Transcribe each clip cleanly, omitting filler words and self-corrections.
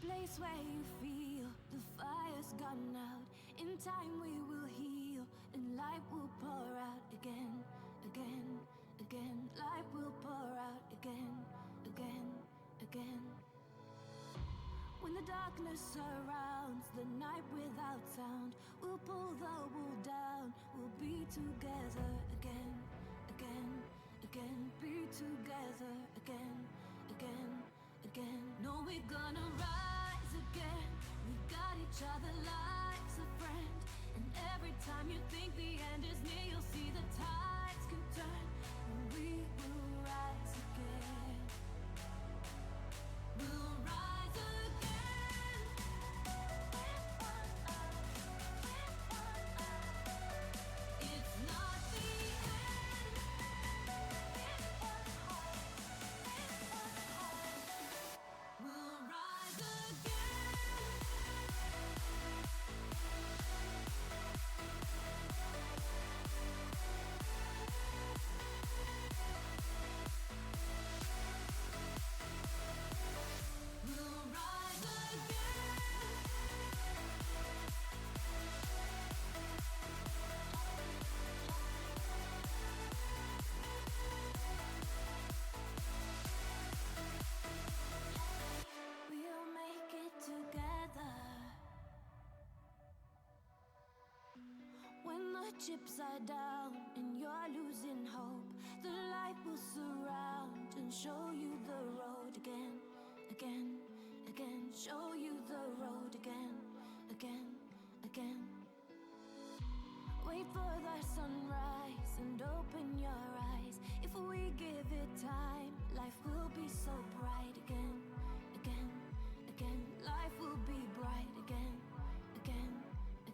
place where you feel the fire's gone out. In time we will heal, and light will pour out again, again, again. Light will pour out again, again, again. When the darkness surrounds the night without sound, we'll pull the wool down. We'll be together again, again, again. Be together again, again, again. No, we're gonna rise again. We've got each other life's a friend. And every time you think the end is near, you'll see the tides can turn. And we will rise again. We'll rise again. It's not the end. We'll rise again. We'll rise again. We'll make it together. When the chips are down and you're losing hope, the light will surround and show you the road again, again, again. Show you the road again, again, again. Wait for the sunrise and open your eyes. If we give it time, life will be so bright again, again, again. Life will be bright again, again,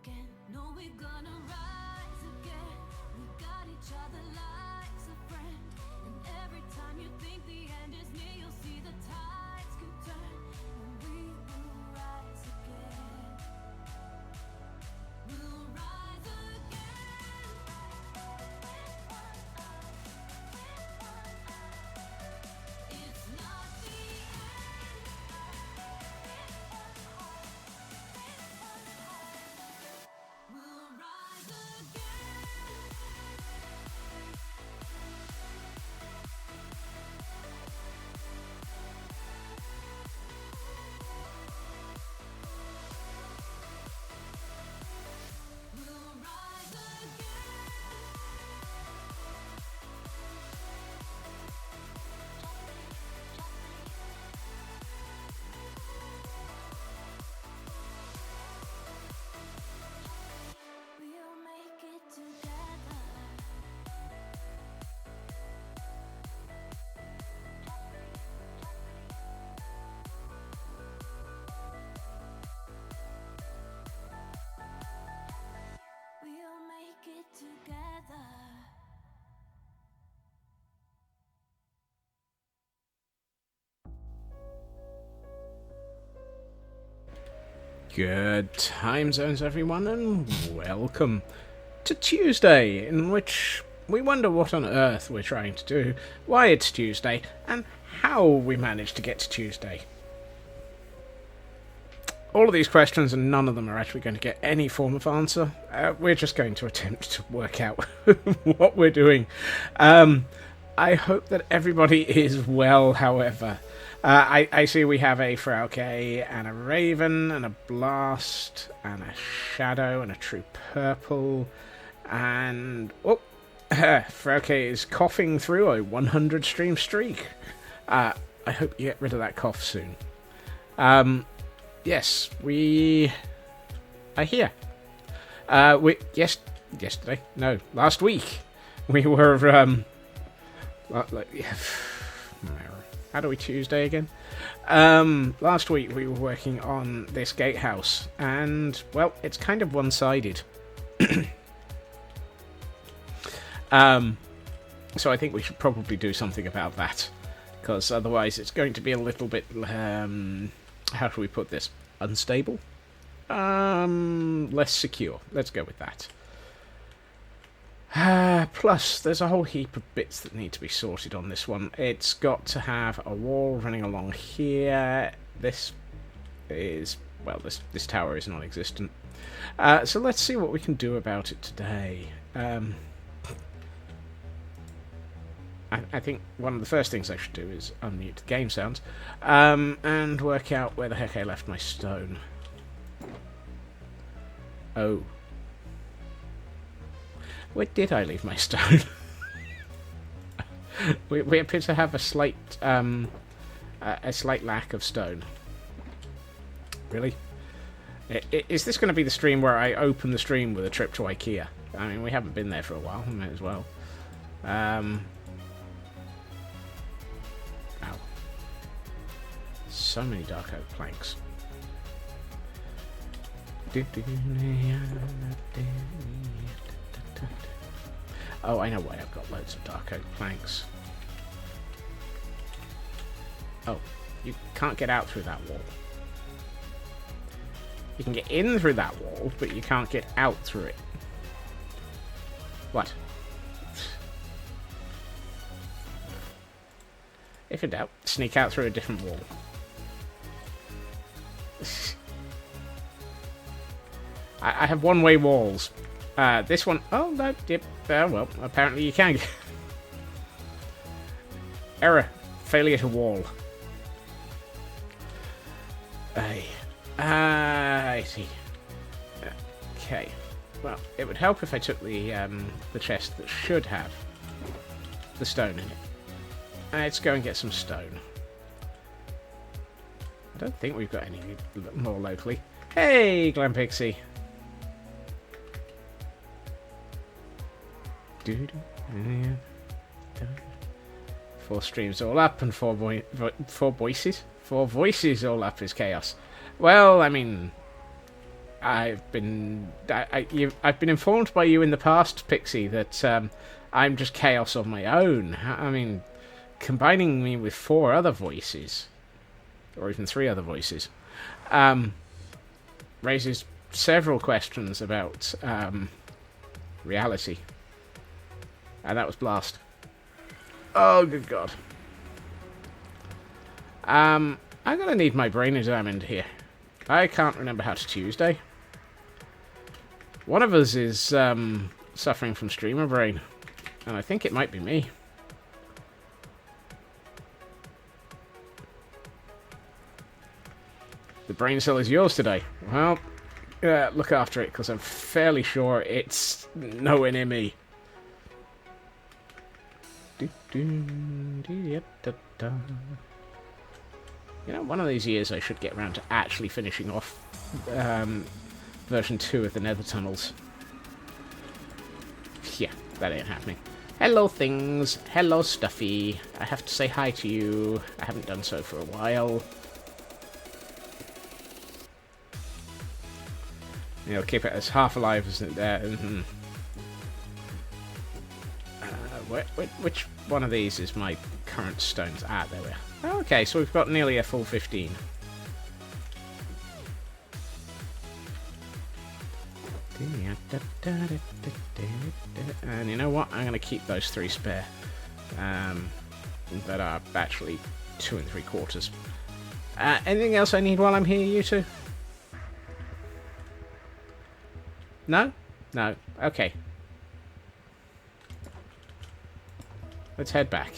again. No, we're gonna rise again. We've got each other life's a friend. And every time you think the end is near, you'll see the tides can turn. And we will rise again. We'll rise again. It's not the end. We'll rise again. We'll rise again. We'll make it together. We'll make it together. Good time zones, everyone, and welcome to Tuesday, in which we wonder what on earth we're trying to do, why it's Tuesday, and how we managed to get to Tuesday. All of these questions, and none of them are actually going to get any form of answer. We're just going to attempt to work out what we're doing. I hope that everybody is well, however. I see we have a Frauke and a Raven and a Blast and a Shadow and a True Purple and... Oh! Frauke is coughing through a 100 stream streak. I hope you get rid of that cough soon. Yes, we are here. Yesterday? No, last week. We were, how do we Tuesday again? Last week we were working on this gatehouse, and, well, it's kind of one-sided. So I think we should probably do something about that, because otherwise it's going to be a little bit, how do we put this? Unstable? Less secure. Let's go with that. Plus, there's a whole heap of bits that need to be sorted on this one. It's got to have a wall running along here. This is, well, this tower is non-existent. So let's see what we can do about it today. I think one of the first things I should do is unmute the game sounds, and work out where the heck I left my stone. Oh. Where did I leave my stone? we appear to have a slight lack of stone. Really? Is this going to be the stream where I open the stream with a trip to IKEA? I mean, we haven't been there for a while. We might as well. Ow. So many dark oak planks. Oh, I know why I've got loads of dark oak planks. Oh, you can't get out through that wall. You can get in through that wall, but you can't get out through it. What? If in doubt, sneak out through a different wall. I have one-way walls. This one... Oh, no, yep. Well, apparently you can. Error. Failure to wall. I see. Okay. Well, it would help if I took the chest that should have the stone in it. Let's go and get some stone. I don't think we've got any more locally. Hey, Glen Pixie. 4 streams all up and 4 voices. 4 voices all up is chaos. Well, I mean, I've been informed by you in the past, Pixie, that I'm just chaos on my own. I mean, combining me with 4 other voices, or even 3 other voices, raises several questions about reality. And that was Blast. Oh, good God. I'm gonna need my brain examined here. I can't remember how to Tuesday. One of us is suffering from streamer brain, and I think it might be me. The brain cell is yours today. Well, look after it, because I'm fairly sure it's nowhere near me. You know, one of these years I should get around to actually finishing off version 2 of the Nether Tunnels. Yeah, that ain't happening. Hello, things. Hello, Stuffy. I have to say hi to you. I haven't done so for a while. You know, keep it as half alive as it there. Which one of these is my current stones? Ah, there we are. Oh, okay, so we've got nearly a full 15. And you know what? I'm going to keep those 3 spare. That are actually 2 3/4. Anything else I need while I'm here, you two? No? No. Okay. Let's head back.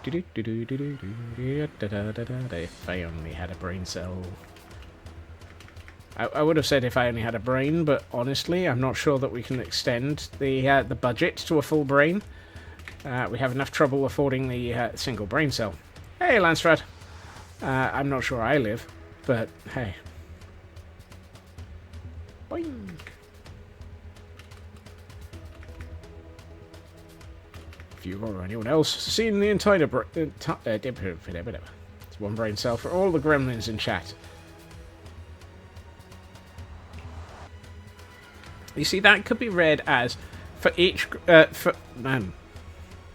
If I only had a brain cell. I would have said if I only had a brain, but honestly, I'm not sure that we can extend the budget to a full brain. We have enough trouble affording the single brain cell. Hey, Lanstrad. I'm not sure I live, but hey. Boing. If you or anyone else seen the entire it's 1 brain cell for all the gremlins in chat. You see, that could be read as for each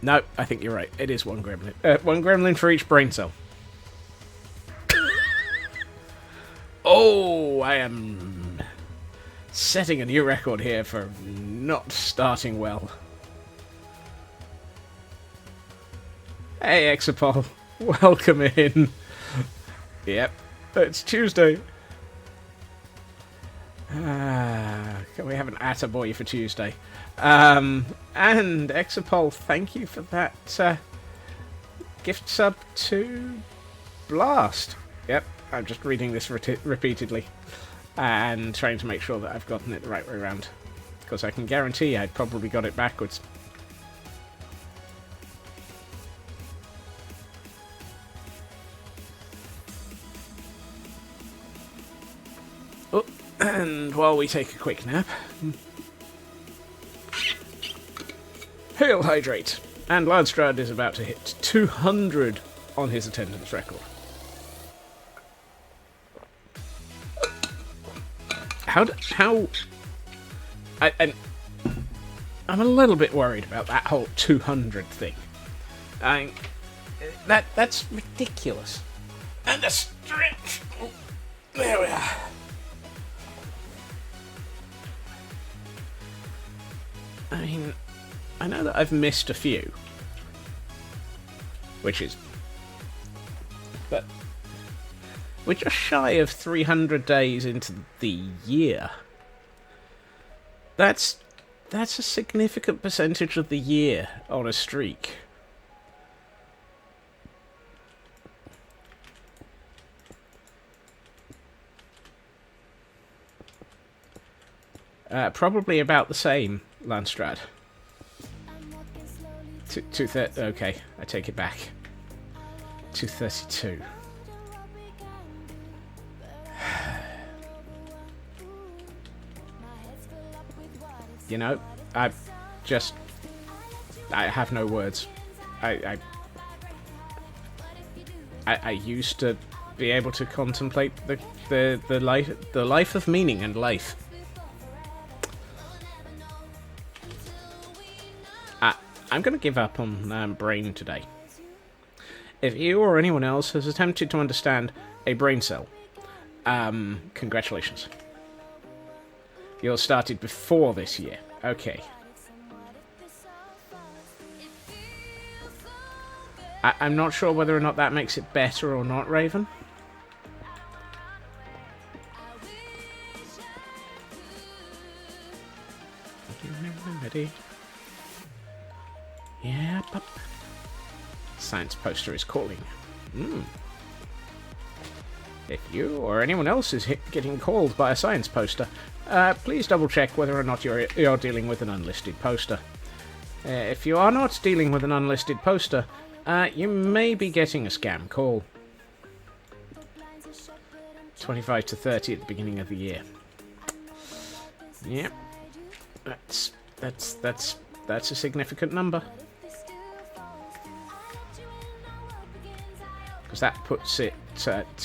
no, I think you're right. It is 1 gremlin. 1 gremlin for each brain cell. Oh, I am setting a new record here for not starting well. Hey, Exapol. Welcome in. Yep, it's Tuesday. Can we have an attaboy for Tuesday? And Exapol, thank you for that gift sub to Blast. Yep, I'm just reading this repeatedly and trying to make sure that I've gotten it the right way around, because I can guarantee I'd probably got it backwards. Oh, and while we take a quick nap, hail hydrate! And Landstrad is about to hit 200 on his attendance record. I'm a little bit worried about that whole 200 thing. That's ridiculous. And a stretch. Oh, there we are. I mean, I know that I've missed a few, but we're just shy of 300 days into the year. That's a significant percentage of the year on a streak. Probably about the same, Landstrad. Okay, I take it back. 232. You know, I have no words. I used to be able to contemplate the life of meaning and life. I'm going to give up on brain today. If you or anyone else has attempted to understand a brain cell, congratulations. Yours started before this year. Okay. I'm not sure whether or not that makes it better or not, Raven. Ready? Yeah, pup. Science poster is calling. If you or anyone else is getting called by a science poster, please double check whether or not you're dealing with an unlisted poster. If you are not dealing with an unlisted poster, you may be getting a scam call. 25 to 30 at the beginning of the year. Yep, that's a significant number. Because that puts it at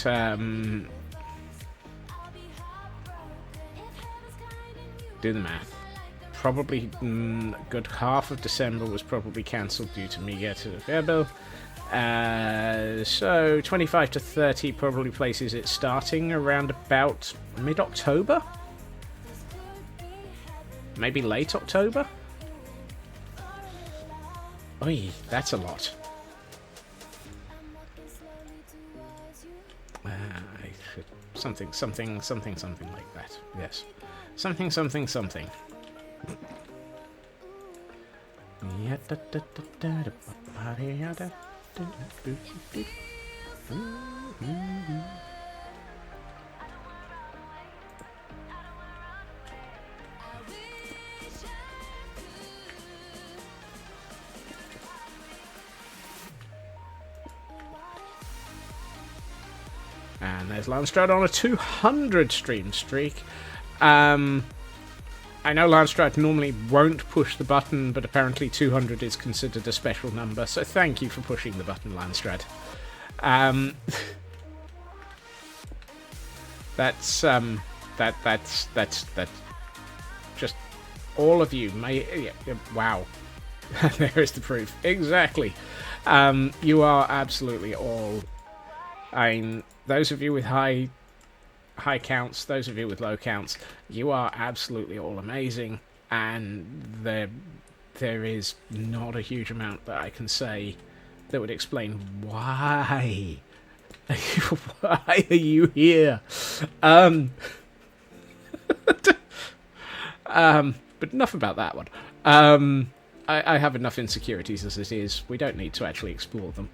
do the math. Probably a good half of December was probably cancelled due to me getting a fair bill. So 25 to 30 probably places it starting around about mid-October? Maybe late October? Oi, that's a lot. Something like that. Yes. Something. And there's Landstrad on a 200 stream streak. I know Landstrad normally won't push the button, but apparently 200 is considered a special number, so thank you for pushing the button, Landstrad. That's just all of you. Wow. There is the proof. Exactly. You are absolutely all... those of you with high counts, those of you with low counts, you are absolutely all amazing, and there is not a huge amount that I can say that would explain why. Why are you here? But enough about that one. I have enough insecurities as it is. We don't need to actually explore them.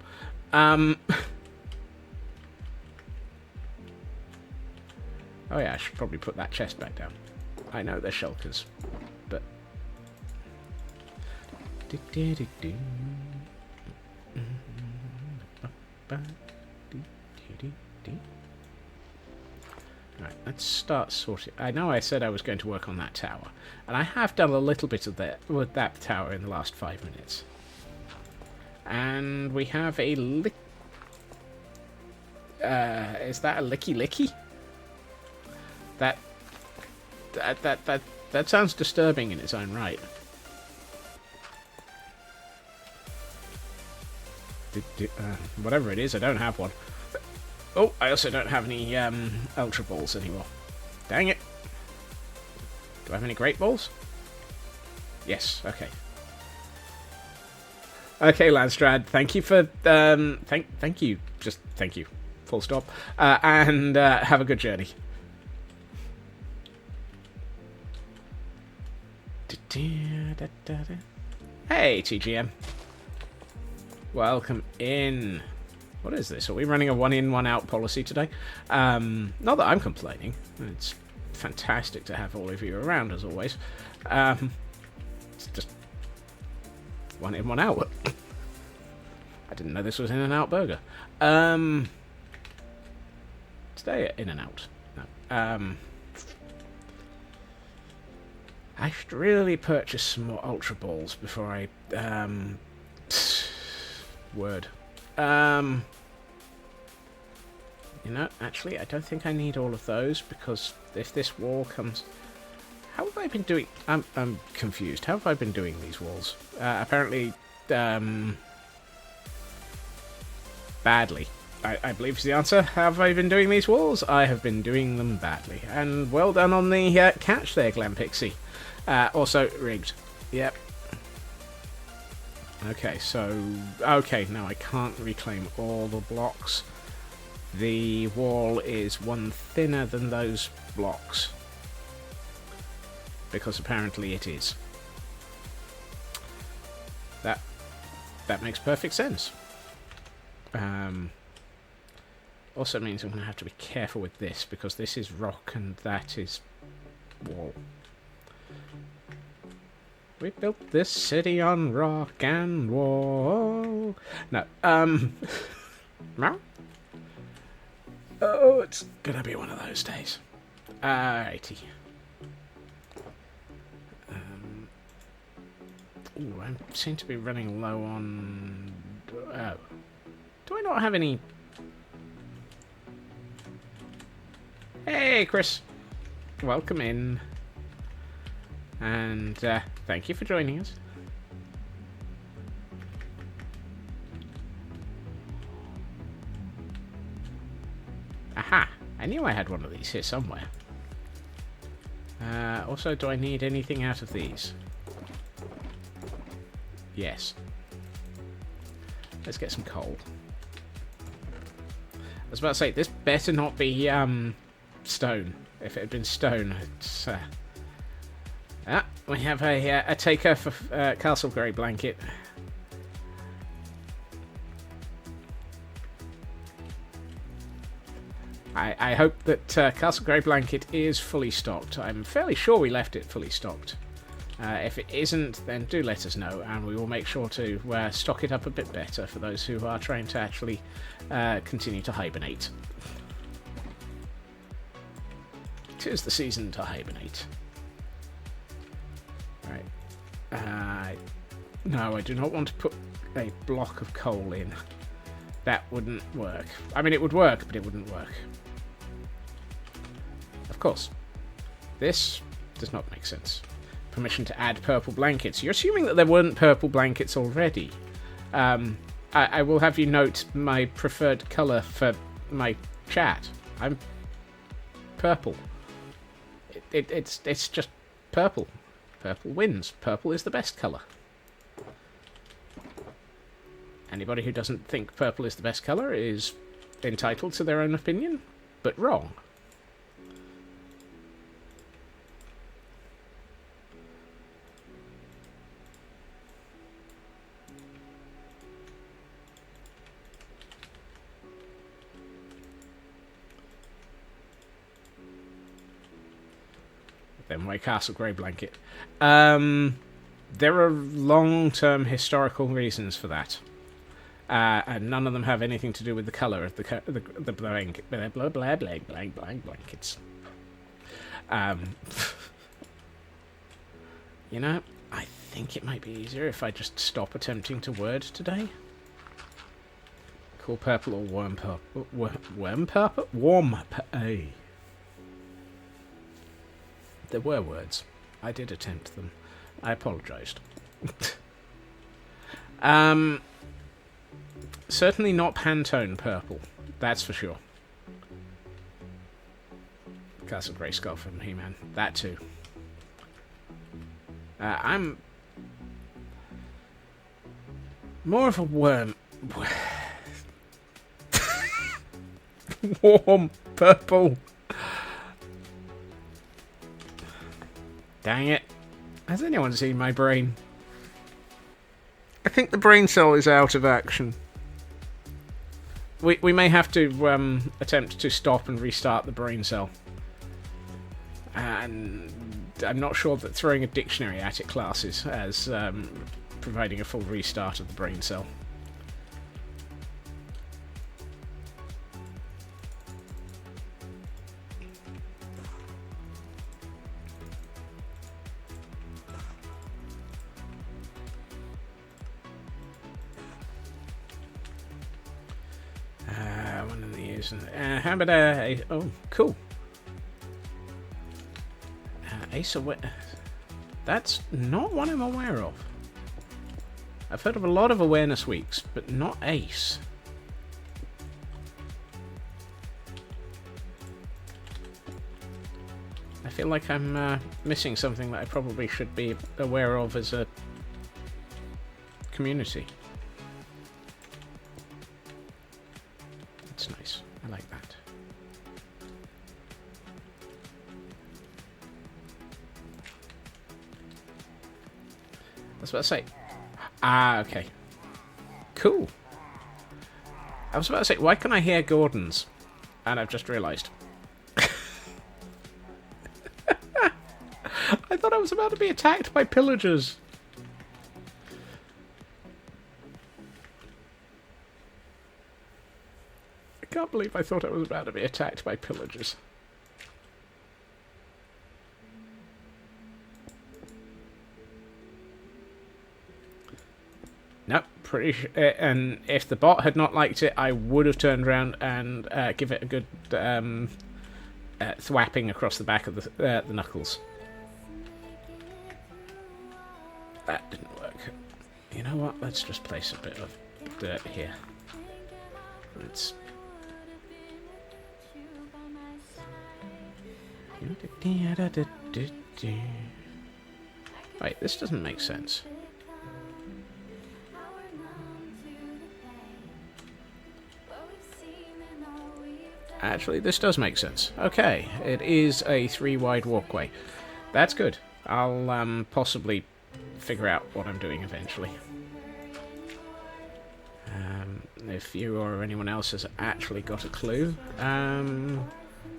Oh yeah, I should probably put that chest back down. I know they're shulkers, but... Right, let's start sorting. I know I said I was going to work on that tower, and I have done a little bit of that with that tower in the last 5 minutes. And we have a lick. Is that a licky licky? That sounds disturbing in its own right. Whatever it is, I don't have one. Oh, I also don't have any Ultra Balls anymore. Dang it. Do I have any Great Balls? Yes, okay. Okay, Landstrad, thank you for... thank you. Just thank you. Full stop. And have a good journey. Hey, TGM. Welcome in. What is this? Are we running a one-in, one-out policy today? Not that I'm complaining. It's fantastic to have all of you around, as always. It's just one in, one out. I didn't know this was In-N-Out Burger. Stay in and out. No. I should really purchase some more Ultra Balls before I... word. You know, actually, I don't think I need all of those, because if this wall comes... How have I been doing... I'm confused. How have I been doing these walls? Apparently, badly. I believe is the answer. Have I been doing these walls? I have been doing them badly. And well done on the catch there, Glam Pixie. Also, rigged. Yep. Okay, so... Okay, no, I can't reclaim all the blocks. The wall is one thinner than those blocks. Because apparently it is. That makes perfect sense. Also means I'm going to have to be careful with this, because this is rock and that is wall. We built this city on rock and wall. No, no? Oh, it's gonna be one of those days. Alrighty. Ooh, I seem to be running low on... Oh. Do I not have any... Hey, Chris. Welcome in. And thank you for joining us. Aha! I knew I had one of these here somewhere. Also, do I need anything out of these? Yes. Let's get some coal. I was about to say, this better not be stone. If it had been stone, it's... we have a taker for Castle Grey Blanket. I hope that Castle Grey Blanket is fully stocked. I'm fairly sure we left it fully stocked. If it isn't, then do let us know, and we will make sure to stock it up a bit better for those who are trying to actually continue to hibernate. 'Tis the season to hibernate. Right. No, I do not want to put a block of coal in. That wouldn't work. I mean, it would work, but it wouldn't work. Of course. This does not make sense. Permission to add purple blankets. You're assuming that there weren't purple blankets already. I will have you note my preferred colour for my chat. I'm purple. It's just purple. Purple wins. Purple is the best colour. Anybody who doesn't think purple is the best colour is entitled to their own opinion, but wrong. Then my castle grey blanket. There are long-term historical reasons for that, and none of them have anything to do with the colour of the blankets. You know, I think it might be easier if I just stop attempting to word today. Cool purple or warm purple? Warm purple? Warm purple. There were words. I did attempt them. I apologised. Certainly not Pantone purple. That's for sure. Castle Grayskull from He-Man. That too. I'm more of a worm. Warm purple. Dang it. Has anyone seen my brain? I think the brain cell is out of action. We may have to attempt to stop and restart the brain cell. And I'm not sure that throwing a dictionary at it classes as providing a full restart of the brain cell. One of these. How about oh, cool. Ace that's not one I'm aware of. I've heard of a lot of awareness weeks, but not Ace. I feel like I'm missing something that I probably should be aware of as a community. That's nice. I like that. I was about to say. Ah, okay. Cool. I was about to say, why can I hear Gordon's? And I've just realised. I thought I was about to be attacked by pillagers. I can't believe I thought I was about to be attacked by pillagers. Nope, pretty sure. And if the bot had not liked it, I would have turned around and give it a good thwapping across the back of the knuckles. That didn't work. You know what? Let's just place a bit of dirt here. Let's. Wait, this doesn't make sense. Actually, this does make sense. Okay, it is a 3-wide walkway. That's good. I'll possibly figure out what I'm doing eventually. If you or anyone else has actually got a clue,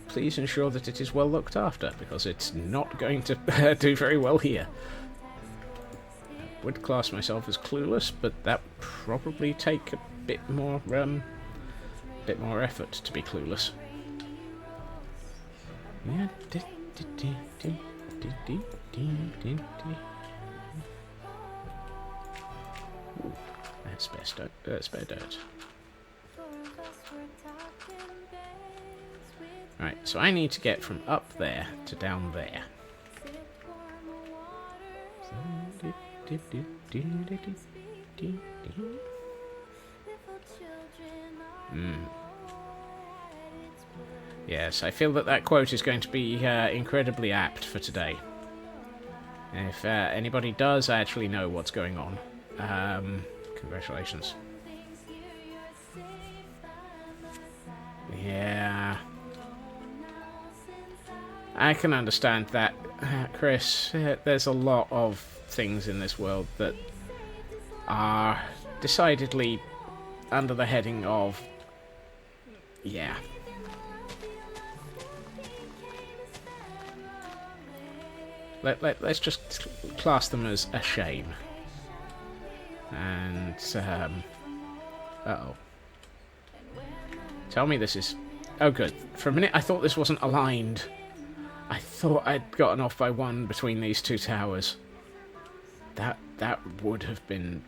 please ensure that it is well looked after, because it's not going to do very well here. I would class myself as clueless, but that would probably take a bit more effort to be clueless. Ooh, that's spare dirt. Right, so I need to get from up there to down there. Yes, I feel that quote is going to be incredibly apt for today. If anybody does actually know what's going on, congratulations. Yeah. I can understand that, Chris. There's a lot of things in this world that are decidedly under the heading of... Yeah. Let's just class them as a shame. And, uh-oh. Tell me this is... Oh, good. For a minute, I thought this wasn't aligned. I thought I'd gotten off by one between these two towers. That would have been...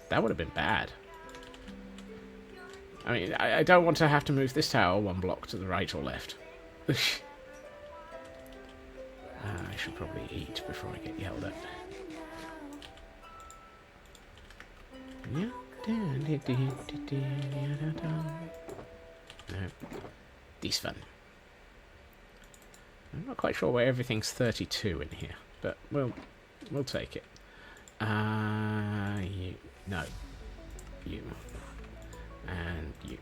that would have been bad. I mean, I don't want to have to move this tower one block to the right or left. I should probably eat before I get yelled at. No. This fun. I'm not quite sure why everything's 32 in here, but we'll take it. You. No. You. And you.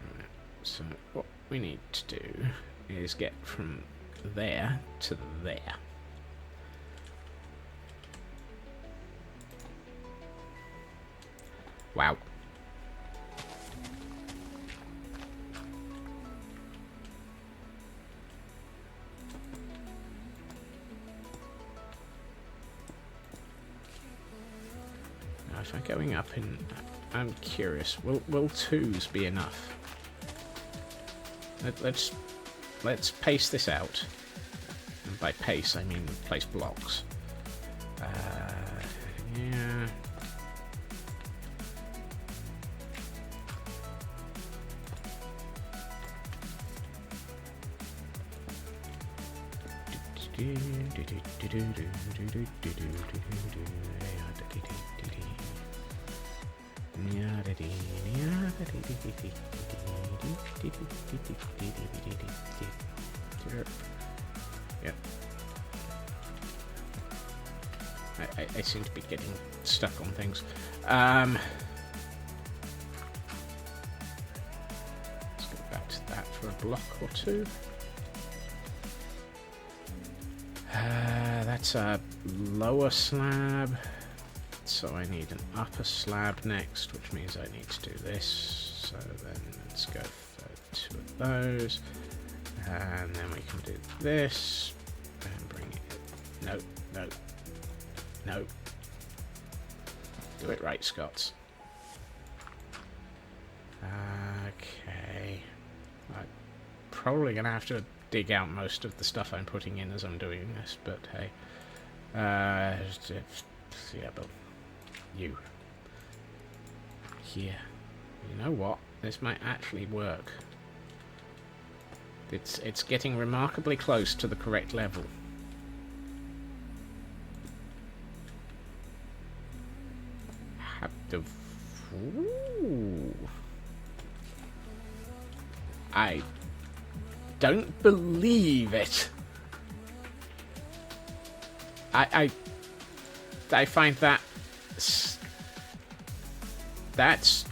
Right, so what we need to do is get from there to there. Wow. Now, if I'm going up in... I'm curious. Will twos be enough? Let's pace this out. And by pace, I mean place blocks. Yeah... Yep. I seem to be getting stuck on things. Let's go back to that for a block or two. That's a lower slab, so I need an upper slab next, which means I need to do this. So then let's go for two of those, and then we can do this, and bring it... No. Do it right, Scots. Okay. I'm probably going to have to dig out most of the stuff I'm putting in as I'm doing this, but hey. Yeah, but you. Here. You know what? This might actually work. It's getting remarkably close to the correct level. Have to... Ooh. I don't believe it. I find that... That's...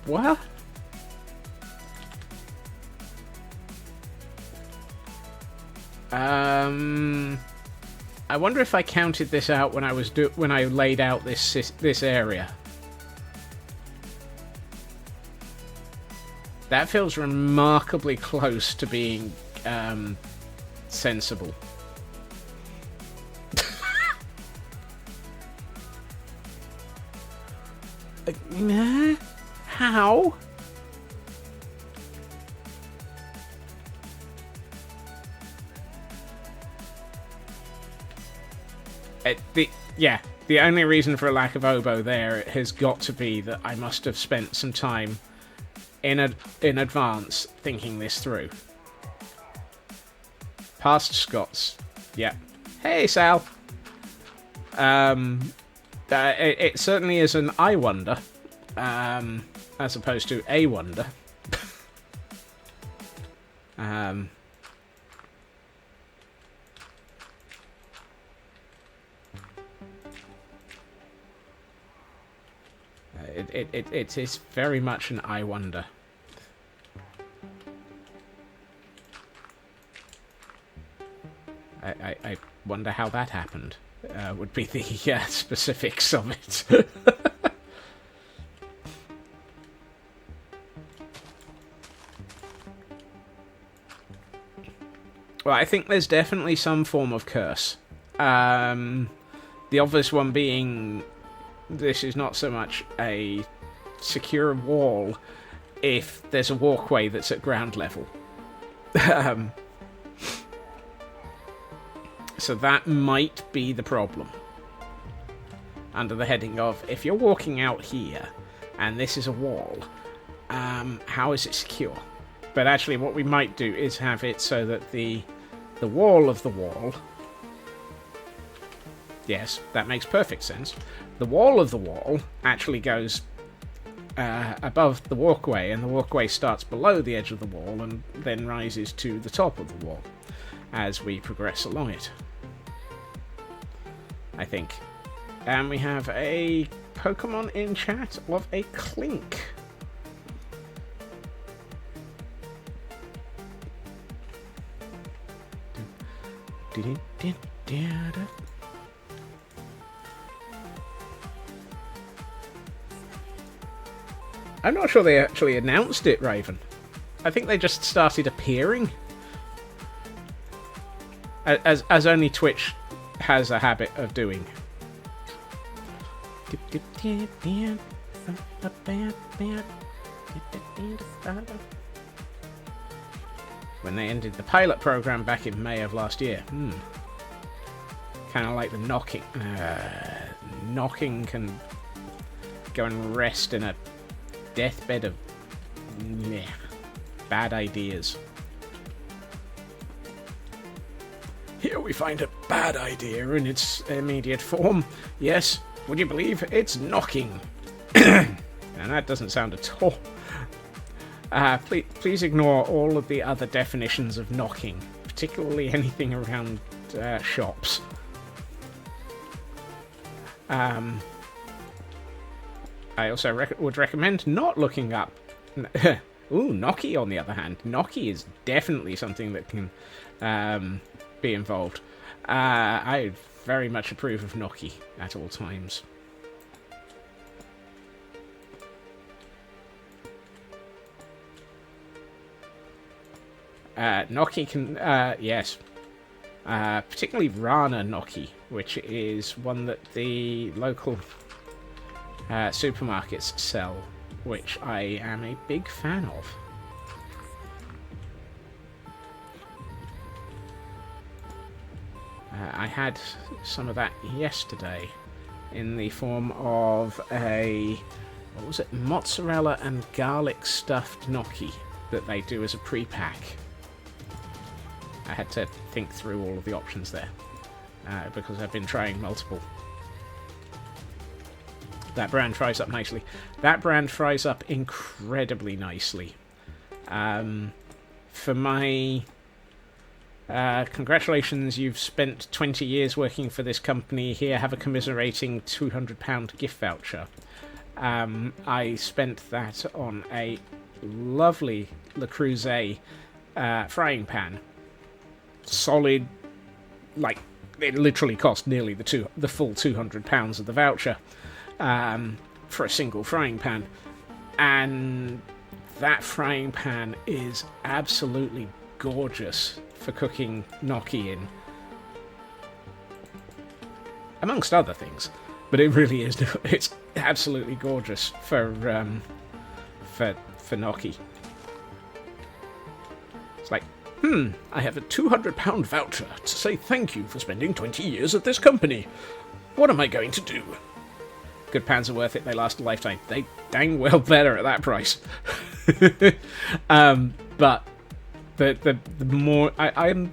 what? I wonder if I counted this out when I laid out this area. That feels remarkably close to being sensible. How? The only reason for a lack of oboe there has got to be that I must have spent some time in advance thinking this through. Past Scots. Yeah. Hey, Sal. It certainly is an I wonder, as opposed to a wonder. it is very much an I wonder. I wonder how that happened. Would be the specifics of it. Well, I think there's definitely some form of curse. The obvious one being, this is not so much a secure wall if there's a walkway that's at ground level. So that might be the problem. Under the heading of, if you're walking out here and this is a wall, how is it secure? But actually what we might do is have it so that the wall of the wall... Yes, that makes perfect sense. The wall of the wall actually goes above the walkway, and the walkway starts below the edge of the wall and then rises to the top of the wall as we progress along it, I think. And we have a Pokemon in chat of a Clink. I'm not sure they actually announced it, Raven. I think they just started appearing. As only Twitch has a habit of doing. When they ended the pilot program back in May of last year. Kind of like the knocking. Knocking can go and rest in a deathbed of bad ideas. Here we find a bad idea in its immediate form. Yes, would you believe it's knocking? And that doesn't sound at all. Please ignore all of the other definitions of knocking, particularly anything around shops. I also would recommend not looking up... Ooh, Noki, on the other hand. Noki is definitely something that can be involved. I very much approve of Noki at all times. Noki can... yes. Particularly Rana Noki, which is one that the local supermarkets sell, which I am a big fan of. I had some of that yesterday in the form of a, what was it, mozzarella and garlic stuffed gnocchi that they do as a pre-pack. I had to think through all of the options there because I've been trying multiple. That brand fries up nicely. That brand fries up incredibly nicely. For my... congratulations, you've spent 20 years working for this company. Here, have a commiserating £200 gift voucher. I spent that on a lovely Le Creuset frying pan. Solid, like, it literally cost nearly the full £200 of the voucher for a single frying pan. And that frying pan is absolutely gorgeous for cooking gnocchi in, amongst other things, but it really is. It's absolutely gorgeous for gnocchi. It's like, I have a £200 voucher to say thank you for spending 20 years at this company. What am I going to do? Good pans are worth it. They last a lifetime. They dang well better at that price. But the more... I'm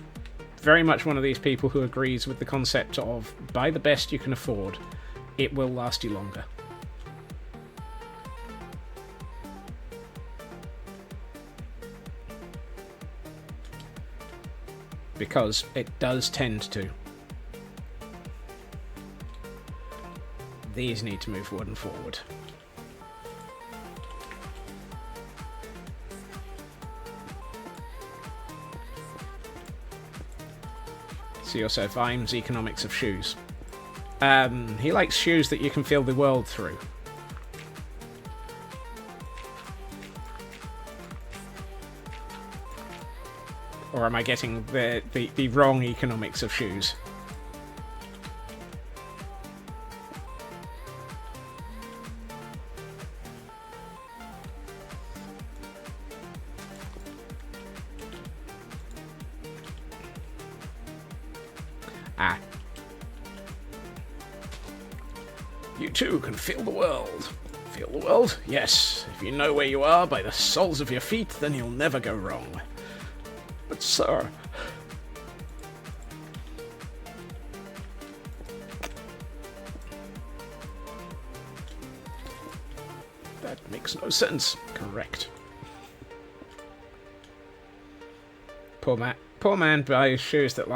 very much one of these people who agrees with the concept of buy the best you can afford. It will last you longer. Because it does tend to. These need to move forward and forward. See also Vimes Economics of Shoes. He likes shoes that you can feel the world through. Or am I getting the wrong economics of shoes? Ah. You too can feel the world. Feel the world? Yes. If you know where you are by the soles of your feet, then you'll never go wrong. But sir... That makes no sense. Correct. Poor man buys shoes that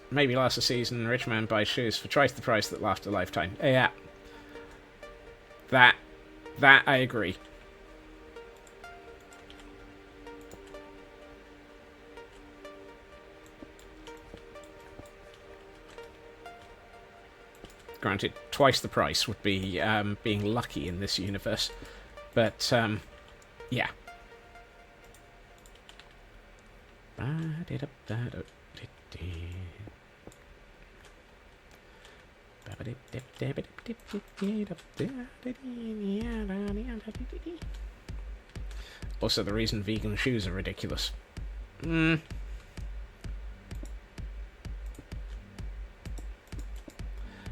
maybe last a season, and rich man buys shoes for twice the price that last a lifetime. Yeah. That I agree. Granted, twice the price would be being lucky in this universe. But, yeah. Also, the reason vegan shoes are ridiculous.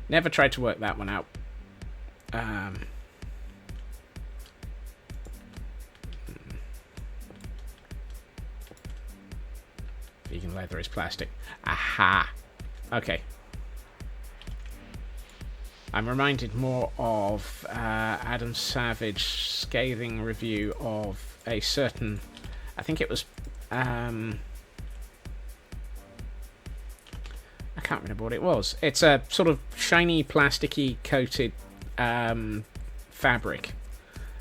Never tried to work that one out. Vegan leather is plastic. Aha! Okay. I'm reminded more of Adam Savage's scathing review of a certain... I think it was... I can't remember what it was. It's a sort of shiny, plasticky coated fabric.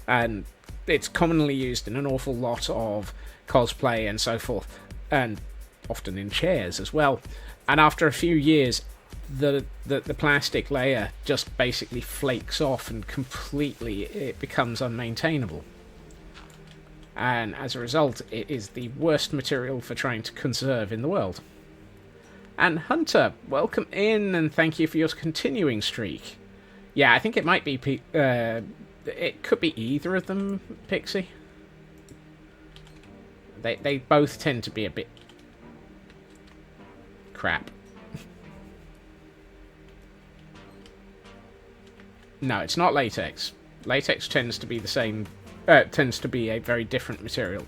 And it's commonly used in an awful lot of cosplay and so forth. And often in chairs as well. And after a few years, the plastic layer just basically flakes off and completely it becomes unmaintainable. And as a result, it is the worst material for trying to conserve in the world. And Hunter, welcome in and thank you for your continuing streak. Yeah, I think it might be... it could be either of them, Pixie. They both tend to be a bit... crap. No, it's not latex. Latex tends to be the same... tends to be a very different material.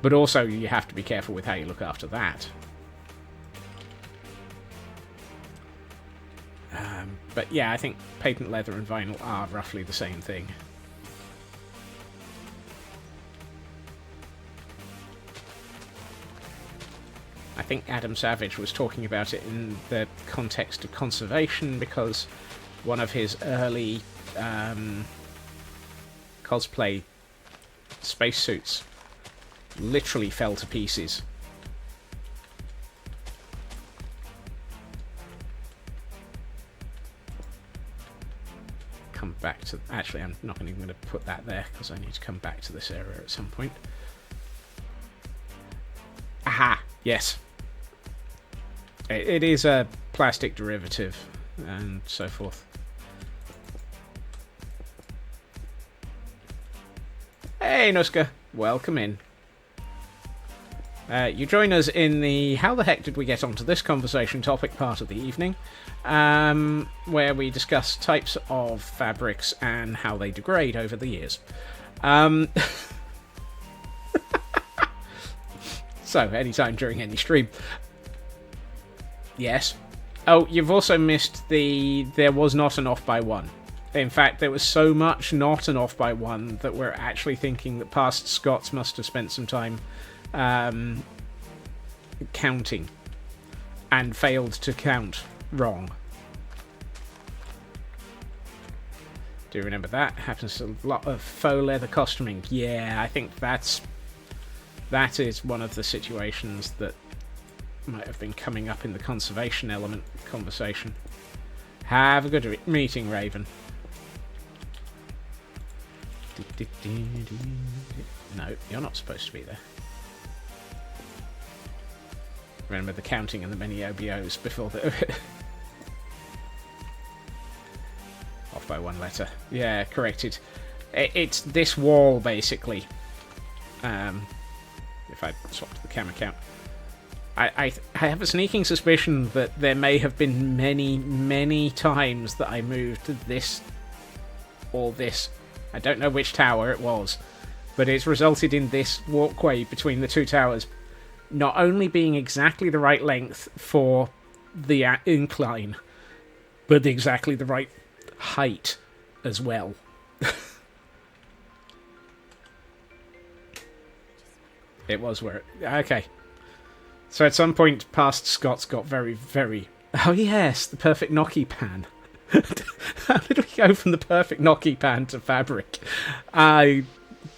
But also, you have to be careful with how you look after that. But yeah, I think patent leather and vinyl are roughly the same thing. I think Adam Savage was talking about it in the context of conservation because one of his early cosplay spacesuits literally fell to pieces. Come back to... Actually, I'm not even going to put that there because I need to come back to this area at some point. Aha! Yes. It is a plastic derivative and so forth. Hey, Nuska. Welcome in. You join us in the how the heck did we get onto this conversation topic part of the evening, where we discuss types of fabrics and how they degrade over the years. So, anytime during any stream. Yes. Oh, you've also missed there was not an off by one. In fact, there was so much not an off by one that we're actually thinking that past Scots must have spent some time counting and failed to count wrong. Do you remember that? Happens to a lot of faux leather costuming. Yeah, I think that is one of the situations that might have been coming up in the conservation element conversation. Have a good meeting, Raven. No, you're not supposed to be there. Remember the counting and the many OBOs before the... Off by one letter. Yeah, corrected. It's this wall, basically. If I swapped the camera count. I have a sneaking suspicion that there may have been many, many times that I moved this or this. I don't know which tower it was, but it's resulted in this walkway between the two towers not only being exactly the right length for the incline, but exactly the right height as well. It was where it... Okay. So at some point past, Scott's got very, very... Oh yes, the perfect gnocchi pan. How did we go from the perfect gnocchi pan to fabric? I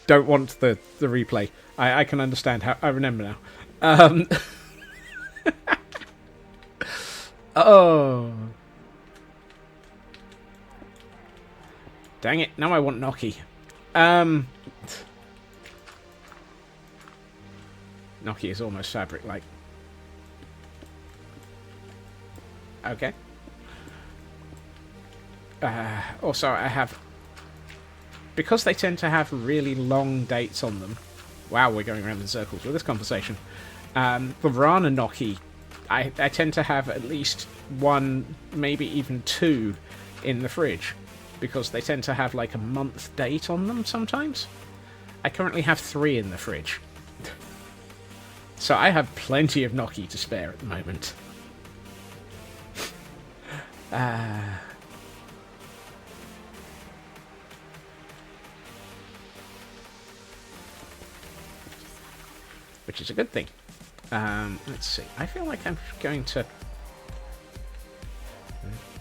don't want the replay. I can understand how... I remember now. Oh. Dang it, now I want gnocchi. Gnocchi is almost fabric-like. Okay. Also, I have... Because they tend to have really long dates on them... Wow, we're going around in circles with this conversation. The Rana gnocchi, I tend to have at least one, maybe even two, in the fridge. Because they tend to have like a month date on them sometimes. I currently have 3 in the fridge. So I have plenty of gnocchi to spare at the moment. Which is a good thing. Let's see. I feel like I'm going to...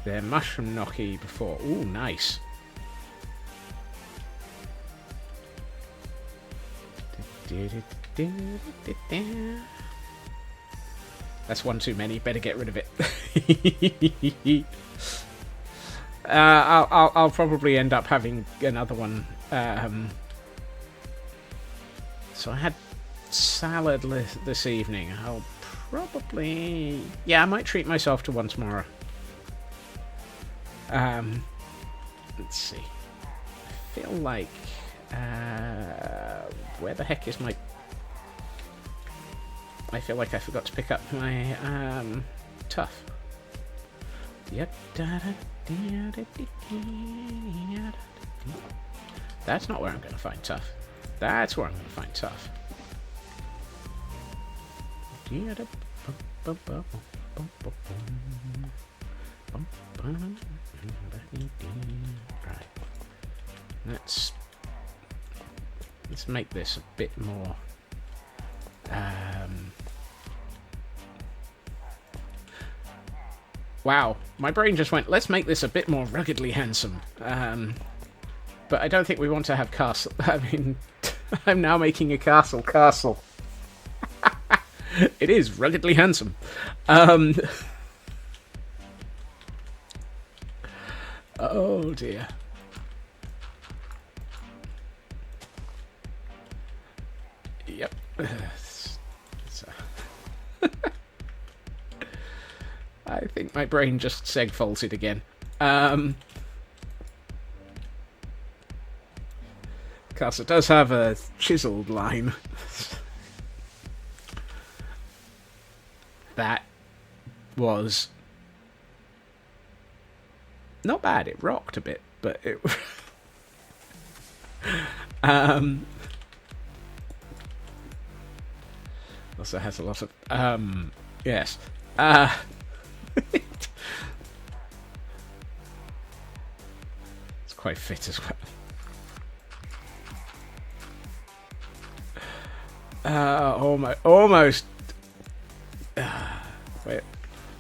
Their mushroom gnocchi before. Ooh, nice. That's one too many. Better get rid of it. I'll probably end up having another one. So I had salad this evening. I'll probably... Yeah, I might treat myself to one tomorrow. Let's see. I feel like... where the heck is my... I feel like I forgot to pick up my tough. Yep. That's not where I'm going to find tough. That's where I'm going to find tough. Right. Let's make this a bit more wow, my brain just went, let's make this a bit more ruggedly handsome. But I don't think we want to have castle. I mean, I'm now making a castle. It is ruggedly handsome. Oh dear. Yep. I think my brain just seg-faulted again. Castle does have a chiseled line. That was not bad. It rocked a bit, but it also has a lot of yes. It's quite fit as well. Almost. Wait.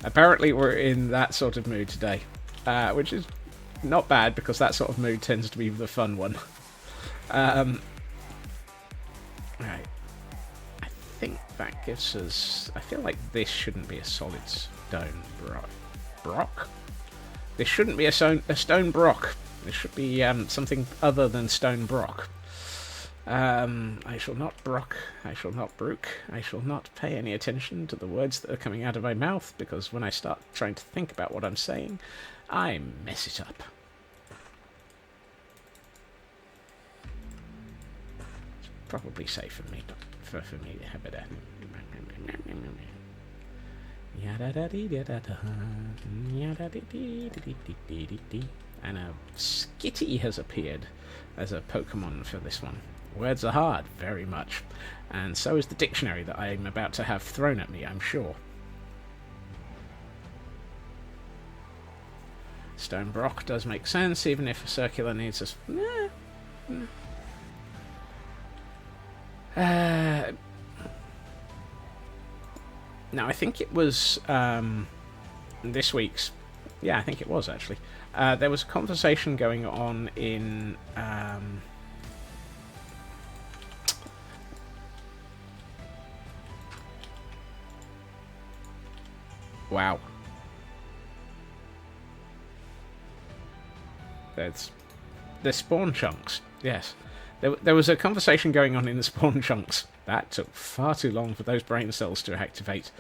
Apparently we're in that sort of mood today, which is not bad because that sort of mood tends to be the fun one. Right. I think that gives us... I feel like this shouldn't be a solid stone brock. This shouldn't be a stone brock. This should be something other than stone brock. I shall not brock, I shall not brook, I shall not pay any attention to the words that are coming out of my mouth, because when I start trying to think about what I'm saying, I mess it up. It's probably safe for me, for me to have it. And a Skitty has appeared as a Pokemon for this one. Words are hard, very much. And so is the dictionary that I'm about to have thrown at me, I'm sure. Stone Brock does make sense, even if a circular needs a... Now, I think it was this week's... Yeah, I think it was, actually. There was a conversation going on in... Wow. There's spawn chunks, yes. There was a conversation going on in the spawn chunks. That took far too long for those brain cells to activate.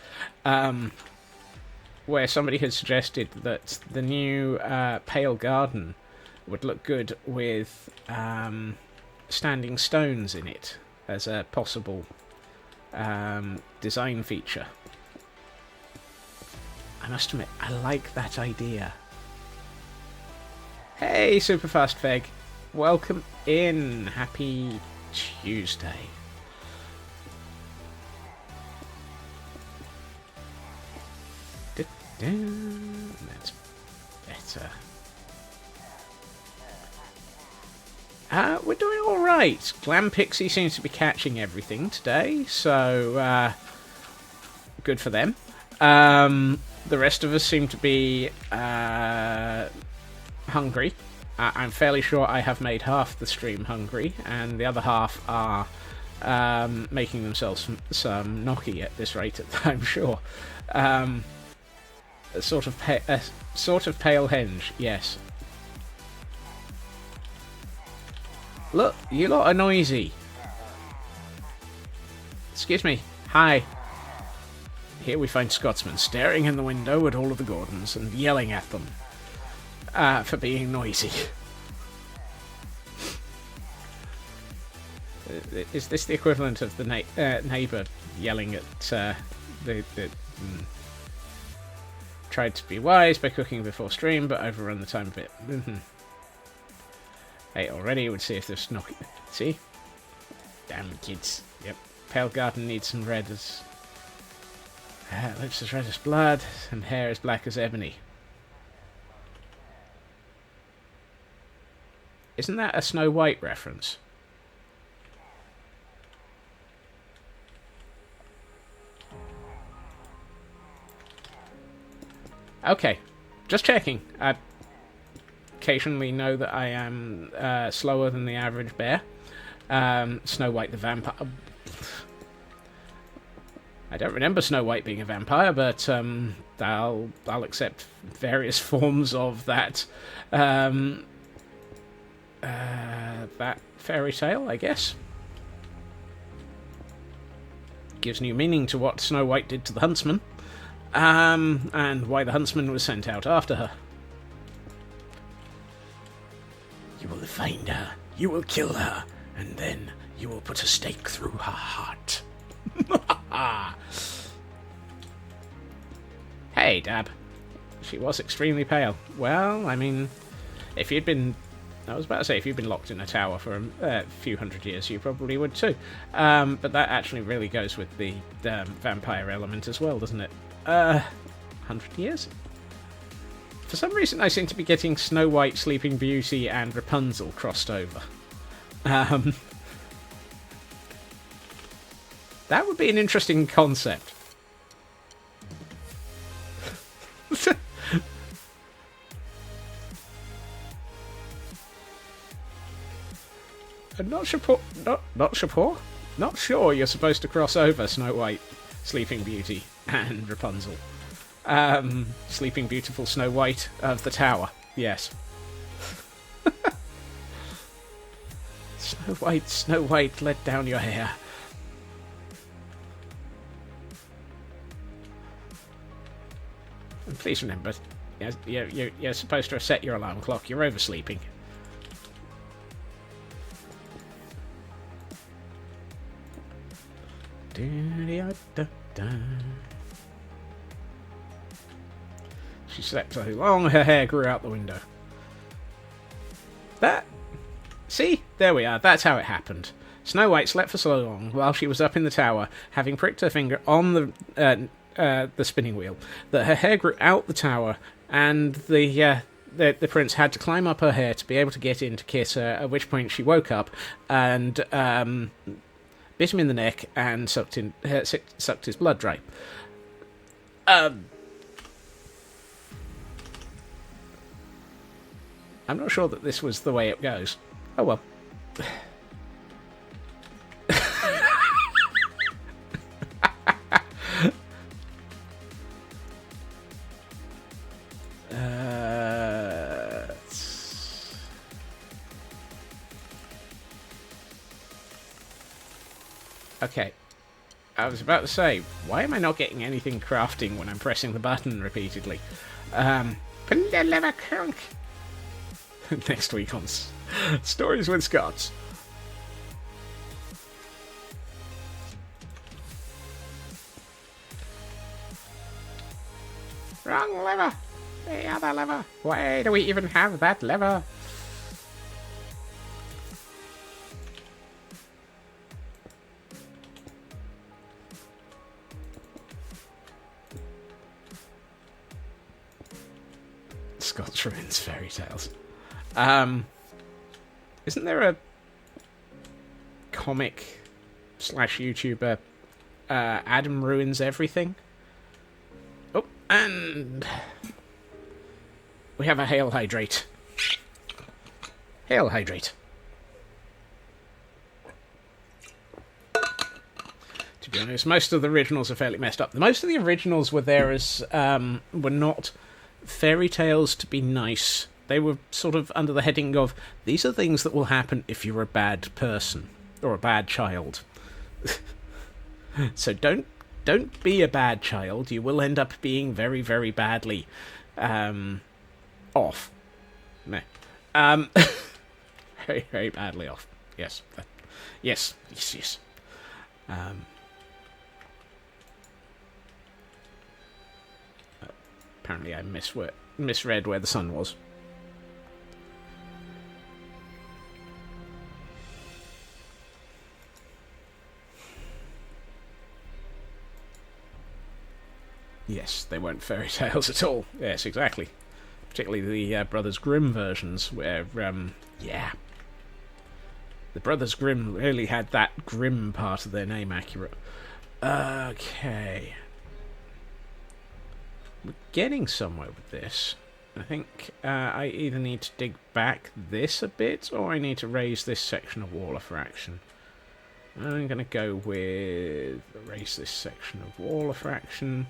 Where somebody had suggested that the new Pale Garden would look good with standing stones in it as a possible design feature. I must admit, I like that idea. Hey, Superfast Feg. Welcome in. Happy Tuesday. That's better. We're doing alright. Glam Pixie seems to be catching everything today, so good for them. The rest of us seem to be hungry. I'm fairly sure I have made half the stream hungry, and the other half are making themselves some gnocchi at this rate, I'm sure. A sort of pale henge, yes. Look, you lot are noisy. Excuse me. Hi. Here we find Scotsman staring in the window at all of the Gordons and yelling at them for being noisy. Is this the equivalent of the neighbour yelling at tried to be wise by cooking before stream, but overrun the time a bit. Hey, already would see if there's gnocchi. See? Damn kids. Yep. Pale Garden needs some red as... lips as red as blood, and hair as black as ebony. Isn't that a Snow White reference? Okay, just checking. I occasionally know that I am slower than the average bear. Snow White the vampire... I don't remember Snow White being a vampire, but I'll accept various forms of that that fairy tale, I guess. Gives new meaning to what Snow White did to the huntsman, and why the huntsman was sent out after her. You will find her, you will kill her, and then you will put a stake through her heart. Hey, Dab. She was extremely pale. Well, I mean, if you'd been... I was about to say, if you'd been locked in a tower for a few hundred years, you probably would too. But that actually really goes with the vampire element as well, doesn't it? 100 years? For some reason, I seem to be getting Snow White, Sleeping Beauty, and Rapunzel crossed over. That would be an interesting concept. Not Shapur? Not sure you're supposed to cross over Snow White, Sleeping Beauty, and Rapunzel. Sleeping Beautiful Snow White of the Tower. Yes. Snow White, let down your hair. And please remember, you're supposed to have set your alarm clock. You're oversleeping. She slept so long, her hair grew out the window. See? There we are. That's how it happened. Snow White slept for so long while she was up in the tower, having pricked her finger on the spinning wheel, that her hair grew out the tower, and the prince had to climb up her hair to be able to get in to kiss her, at which point she woke up and bit him in the neck and sucked his blood dry. I'm not sure that this was the way it goes. Oh well. Okay. I was about to say, why am I not getting anything crafting when I'm pressing the button repeatedly? Next week on Stories with Scots. Wrong lever! The other lever! Why do we even have that lever? Scots ruins fairy tales. Isn't there a comic / YouTuber, Adam Ruins Everything? Oh, and we have a hail hydrate. Hail hydrate. To be honest, most of the originals are fairly messed up. Most of the originals were there as were not fairy tales to be nice. They were sort of under the heading of, these are things that will happen if you're a bad person or a bad child. So don't be a bad child. You will end up being very, very badly off. Meh. Very, very badly off. Yes. Yes. Apparently I misread where the sun was. Yes, they weren't fairy tales at all. Yes, exactly. Particularly the Brothers Grimm versions, where, the Brothers Grimm really had that Grimm part of their name accurate. Okay. We're getting somewhere with this. I think I either need to dig back this a bit, or I need to raise this section of wall a fraction. I'm going to go with raise this section of wall a fraction.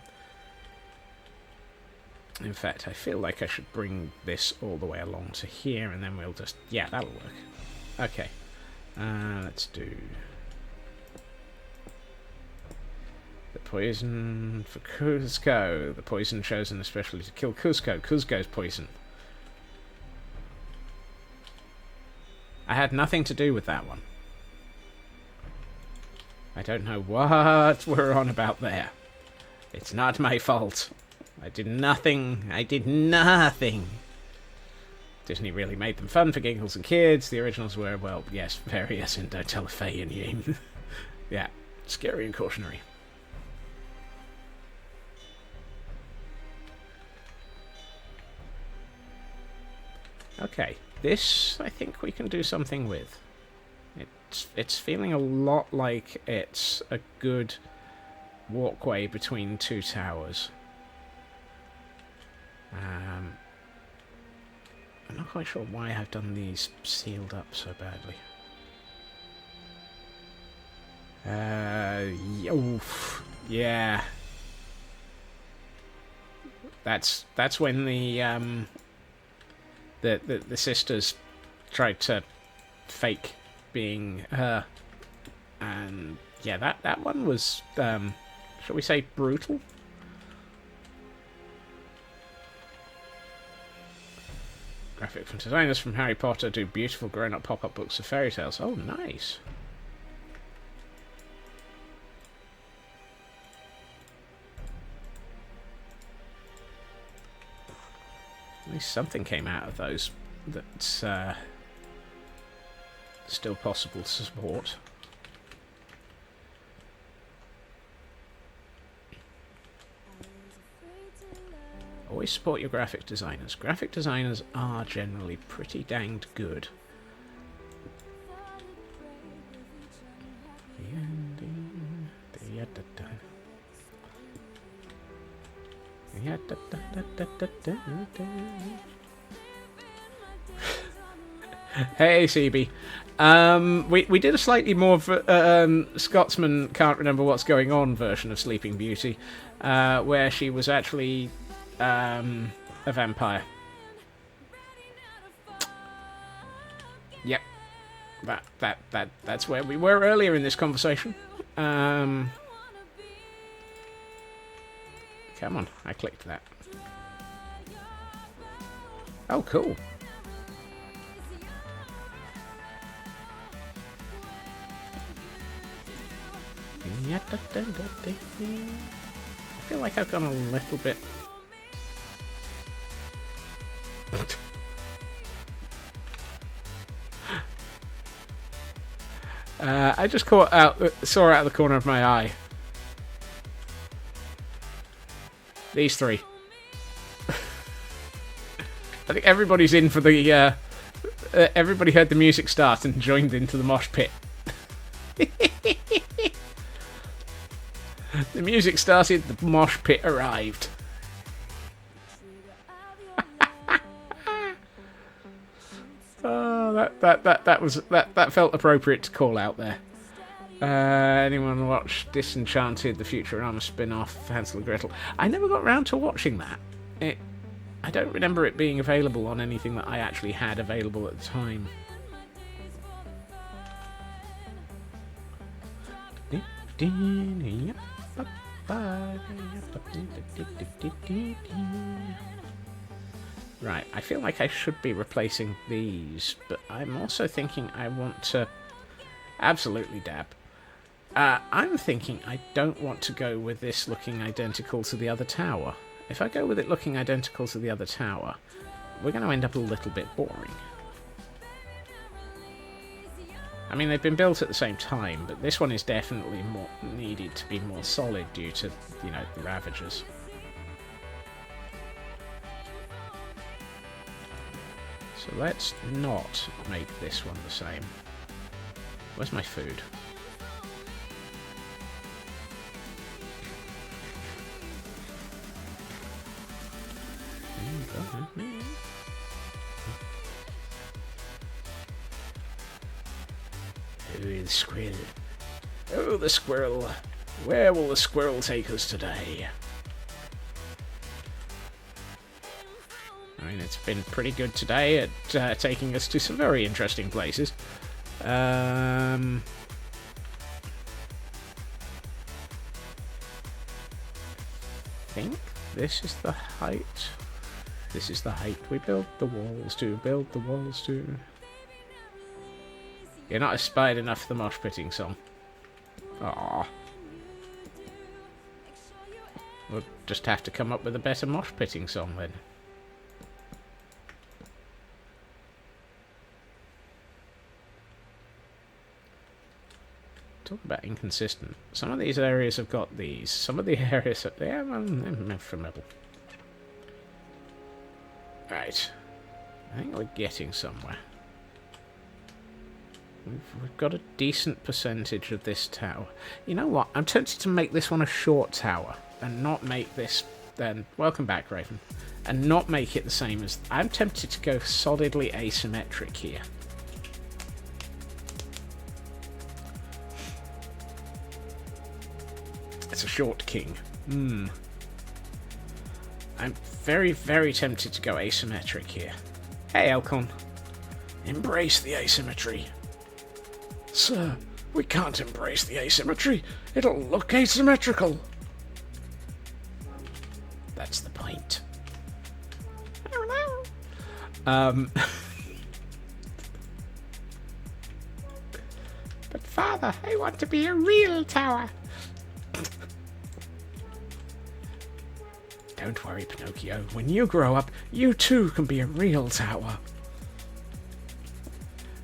In fact, I feel like I should bring this all the way along to here, and then we'll just... yeah, that'll work. Okay. Let's do... the poison for Cusco. The poison chosen especially to kill Cusco. Cusco's poison. I had nothing to do with that one. I don't know what we're on about there. It's not my fault. I did nothing. Disney really made them fun for giggles and kids. The originals were, well, yes, various and don't tell a fae in you. Yeah, scary and cautionary. Okay, this I think we can do something with. It's feeling a lot like it's a good walkway between two towers. I'm not quite sure why I've done these sealed up so badly. Oof, yeah. That's when the sisters tried to fake being her, and yeah, that one was, shall we say, brutal. Graphic from designers from Harry Potter do beautiful grown-up pop-up books of fairy tales. Oh, nice. At least something came out of those that's still possible to support. Always support your graphic designers. Graphic designers are generally pretty danged good. Hey, CB. We did a slightly more Scotsman can't remember what's going on version of Sleeping Beauty, where she was actually a vampire. Yep. That's where we were earlier in this conversation. Come on, I clicked that. Oh, cool. I feel like I've gone a little bit... I just saw out of the corner of my eye. These three. I think everybody's in for the... everybody heard the music start and joined into the mosh pit. The music started, the mosh pit arrived. Oh, that felt appropriate to call out there. Anyone watch Disenchanted, the Futurama spin-off, Hansel and Gretel? I never got round to watching that. I don't remember it being available on anything that I actually had available at the time. Right, I feel like I should be replacing these, but I'm also thinking I want to absolutely dab. I'm thinking I don't want to go with this looking identical to the other tower. If I go with it looking identical to the other tower, we're going to end up a little bit boring. I mean, they've been built at the same time, but this one is definitely more needed to be more solid due to, you know, the Ravagers. So let's not make this one the same. Where's my food? Oh, the squirrel. Oh, the squirrel. Where will the squirrel take us today? I mean, it's been pretty good today at taking us to some very interesting places. I think this is the height. This is the height we build the walls to, build the walls to. You're not aspired enough for the mosh pitting song. Aww. We'll just have to come up with a better mosh pitting song then. Talk about inconsistent. Some of these areas have got these. Some of the areas are... Yeah, well, they're formidable. Right. I think we're getting somewhere. We've got a decent percentage of this tower. You know what? I'm tempted to make this one a short tower and not make this... Then welcome back, Raven. And not make it the same as... I'm tempted to go solidly asymmetric here. It's a short king. I'm very, very tempted to go asymmetric here. Hey, Elcon. Embrace the asymmetry. Sir, we can't embrace the asymmetry. It'll look asymmetrical. That's the point. But father, I want to be a real tower. Don't worry, Pinocchio. When you grow up, you too can be a real tower.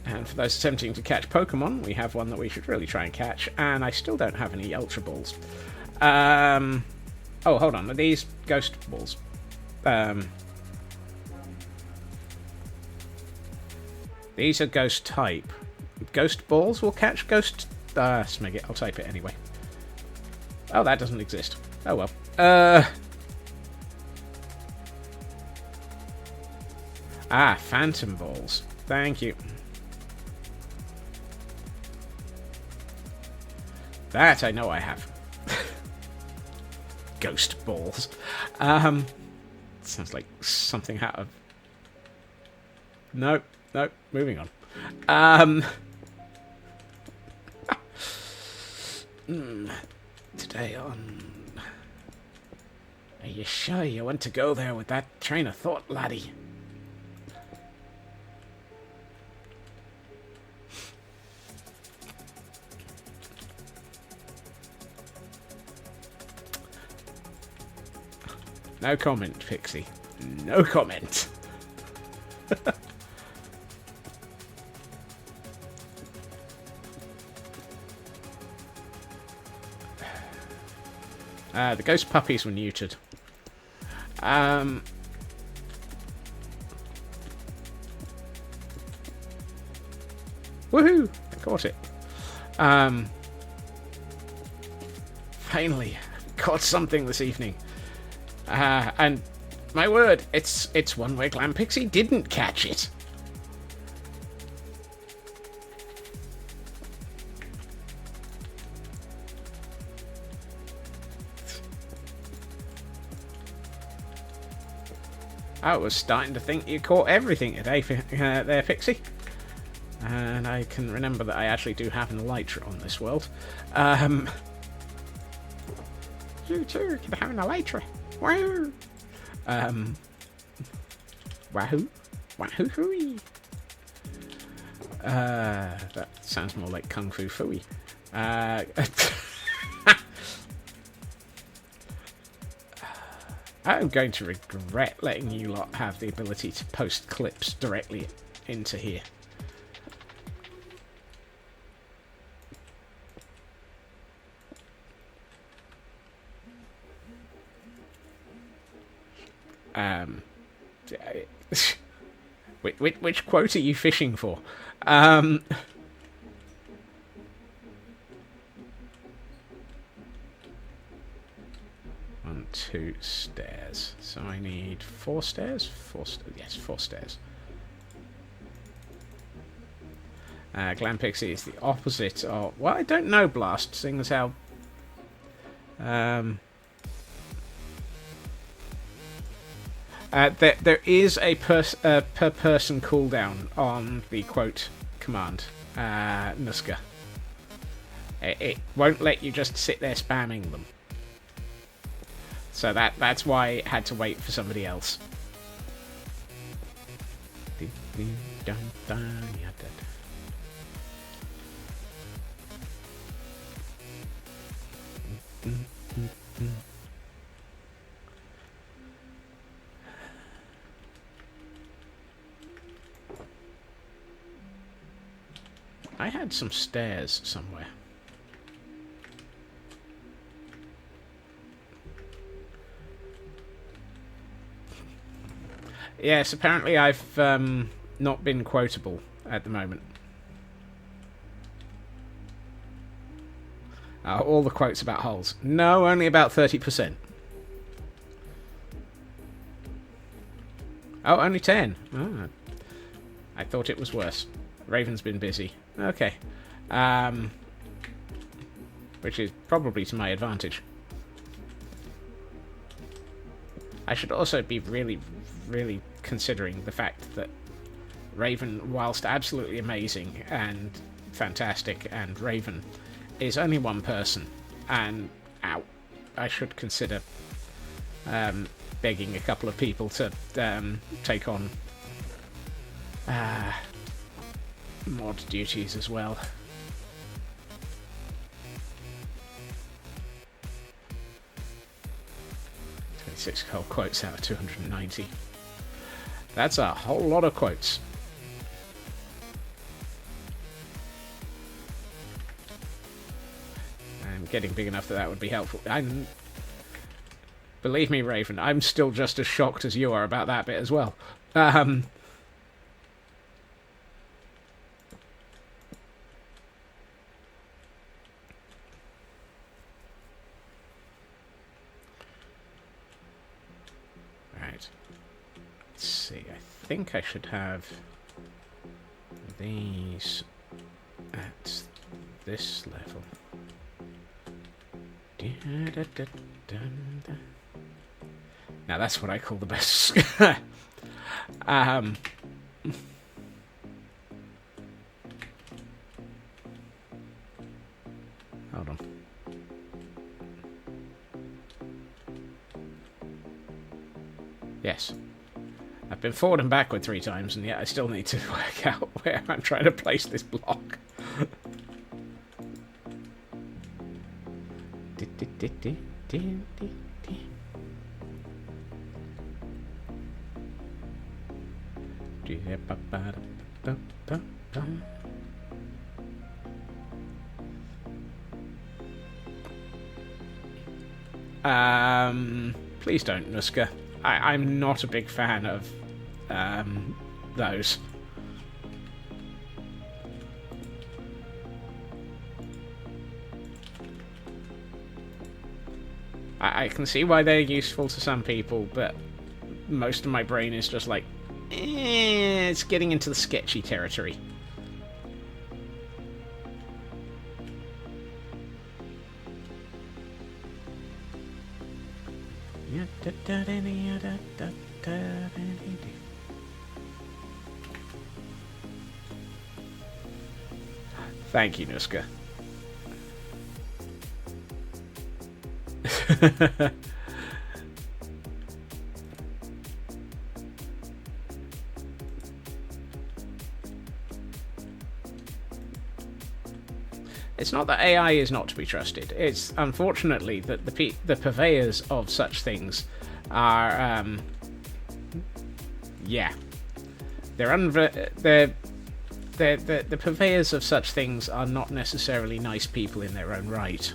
And for those attempting to catch Pokemon, we have one that we should really try and catch. And I still don't have any Ultra Balls. Oh, hold on. Are these Ghost Balls? These are Ghost type. Ghost Balls will catch Ghost... smeg it. I'll type it anyway. Oh, that doesn't exist. Oh, well. Phantom Balls. Thank you. That I know I have. Ghost Balls. Sounds like something out of... Nope. Moving on. Today on... Are you sure you want to go there with that train of thought, laddie? No comment, Pixie. No comment. The ghost puppies were neutered. Woohoo! I caught it. Finally, caught something this evening. And my word, it's one where Glam Pixie didn't catch it. I was starting to think you caught everything today, there, Pixie. And I can remember that I actually do have an elytra on this world. You too can have an elytra. Wahoo! Wahoo? Wahoo hooey! That sounds more like Kung Fu Fooey. I'm going to regret letting you lot have the ability to post clips directly into here. Which quote are you fishing for? On 2 stairs. So I need 4 stairs? Yes, 4 stairs. Glam Pixie is the opposite of... Well, I don't know, Blast, seeing as how... there is a per person cooldown on the quote command, Nuska. It won't let you just sit there spamming them. So that's why it had to wait for somebody else. I had some stairs somewhere. Yes, apparently I've not been quotable at the moment. All the quotes about holes. No, only about 30%. Oh, only 10. Oh, I thought it was worse. Raven's been busy. Okay. Which is probably to my advantage. I should also be really, really considering the fact that Raven, whilst absolutely amazing and fantastic, and Raven is only one person, and I should consider begging a couple of people to take on mod duties as well. 26 whole quotes out of 290. That's a whole lot of quotes. I'm getting big enough that would be helpful. Believe me, Raven, I'm still just as shocked as you are about that bit as well. Right. Let's see. I think I should have these at this level. Now that's what I call the best. Hold on. Yes. I've been forward and backward 3 times, and yet I still need to work out where I'm trying to place this block. Please don't, Nuska. I'm not a big fan of those. I can see why they're useful to some people, but most of my brain is just like, it's getting into the sketchy territory. Thank you, Nuska. It's not that AI is not to be trusted. It's unfortunately that the purveyors of such things are, the purveyors of such things are not necessarily nice people in their own right.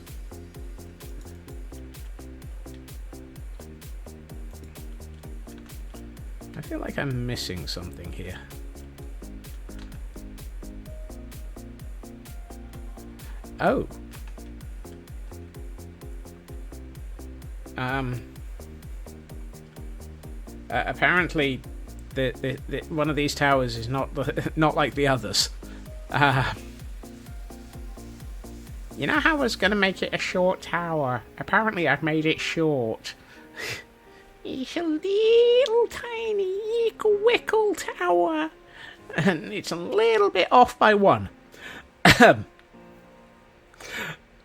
I feel like I'm missing something here. Oh. Apparently, the one of these towers is not like the others. You know how I was going to make it a short tower? Apparently, I've made it short. It's a little tiny wickle tower, and it's a little bit off by 1.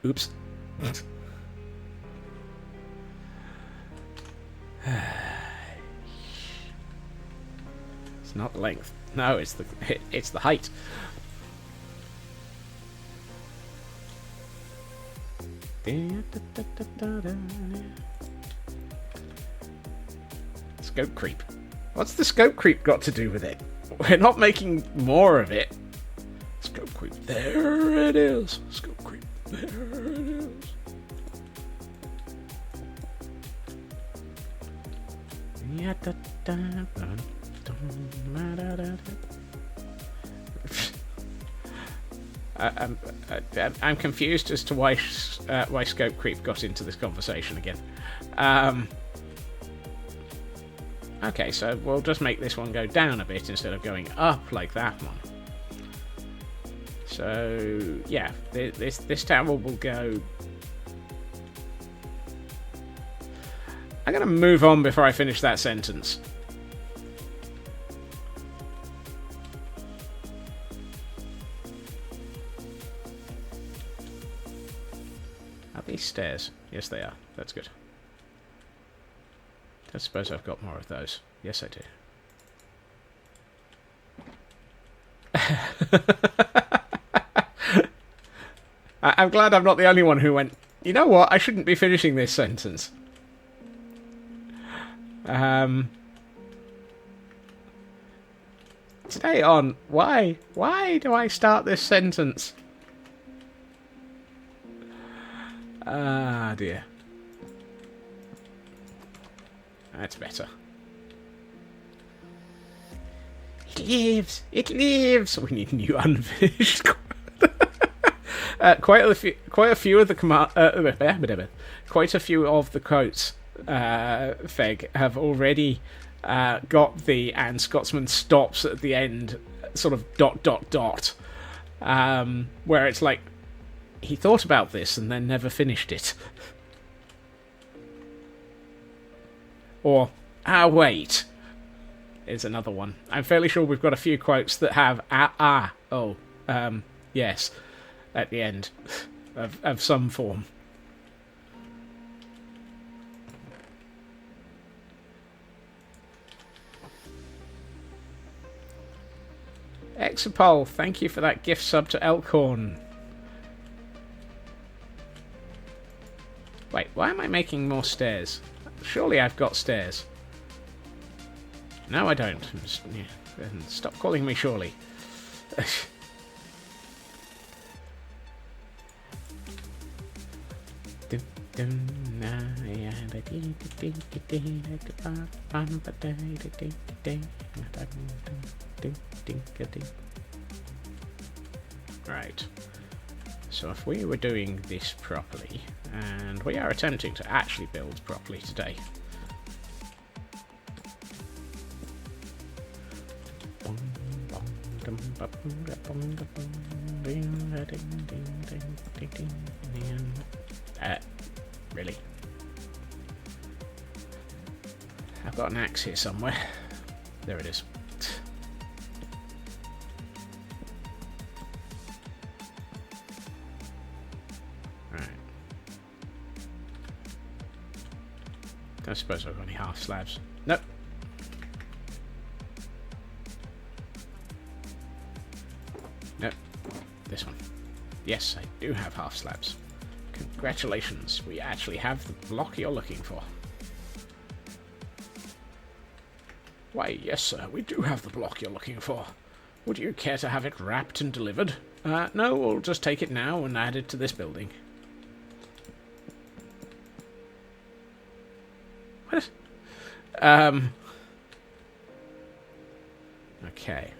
Oops. It's not the length. No, it's the height. Scope creep. What's the scope creep got to do with it? We're not making more of it. Scope creep. There it is. Scope creep. There it is. I'm confused as to why scope creep got into this conversation again. Okay, so we'll just make this one go down a bit instead of going up like that one. So yeah, this tower will go. I'm I'm going to move on before I finish that sentence. Are these stairs? Yes, they are. That's good. I suppose I've got more of those. Yes, I do. I'm glad I'm not the only one who went, you know what, I shouldn't be finishing this sentence. Today on, why do I start this sentence? Ah, dear. That's better. It lives! It lives! We need new unfinished. Quite a few of the quite a few of the quotes, Feg, have already got the "and Scotsman stops" at the end, sort of ... where it's like he thought about this and then never finished it. Or, wait, is another one. I'm fairly sure we've got a few quotes that have yes, at the end of some form. Exapol, thank you for that gift sub to Elkhorn. Wait, why am I making more stairs? Surely I've got stairs. No, I don't. Stop calling me surely. Right. So if we were doing this properly, and we are attempting to actually build properly today. Really? I've got an axe here somewhere. There it is. Right. Don't suppose I've got any half slabs. Nope. Nope. This one. Yes, I do have half slabs. Congratulations, we actually have the block you're looking for. Why, yes sir, we do have the block you're looking for. Would you care to have it wrapped and delivered? No, we'll just take it now and add it to this building. What? Okay.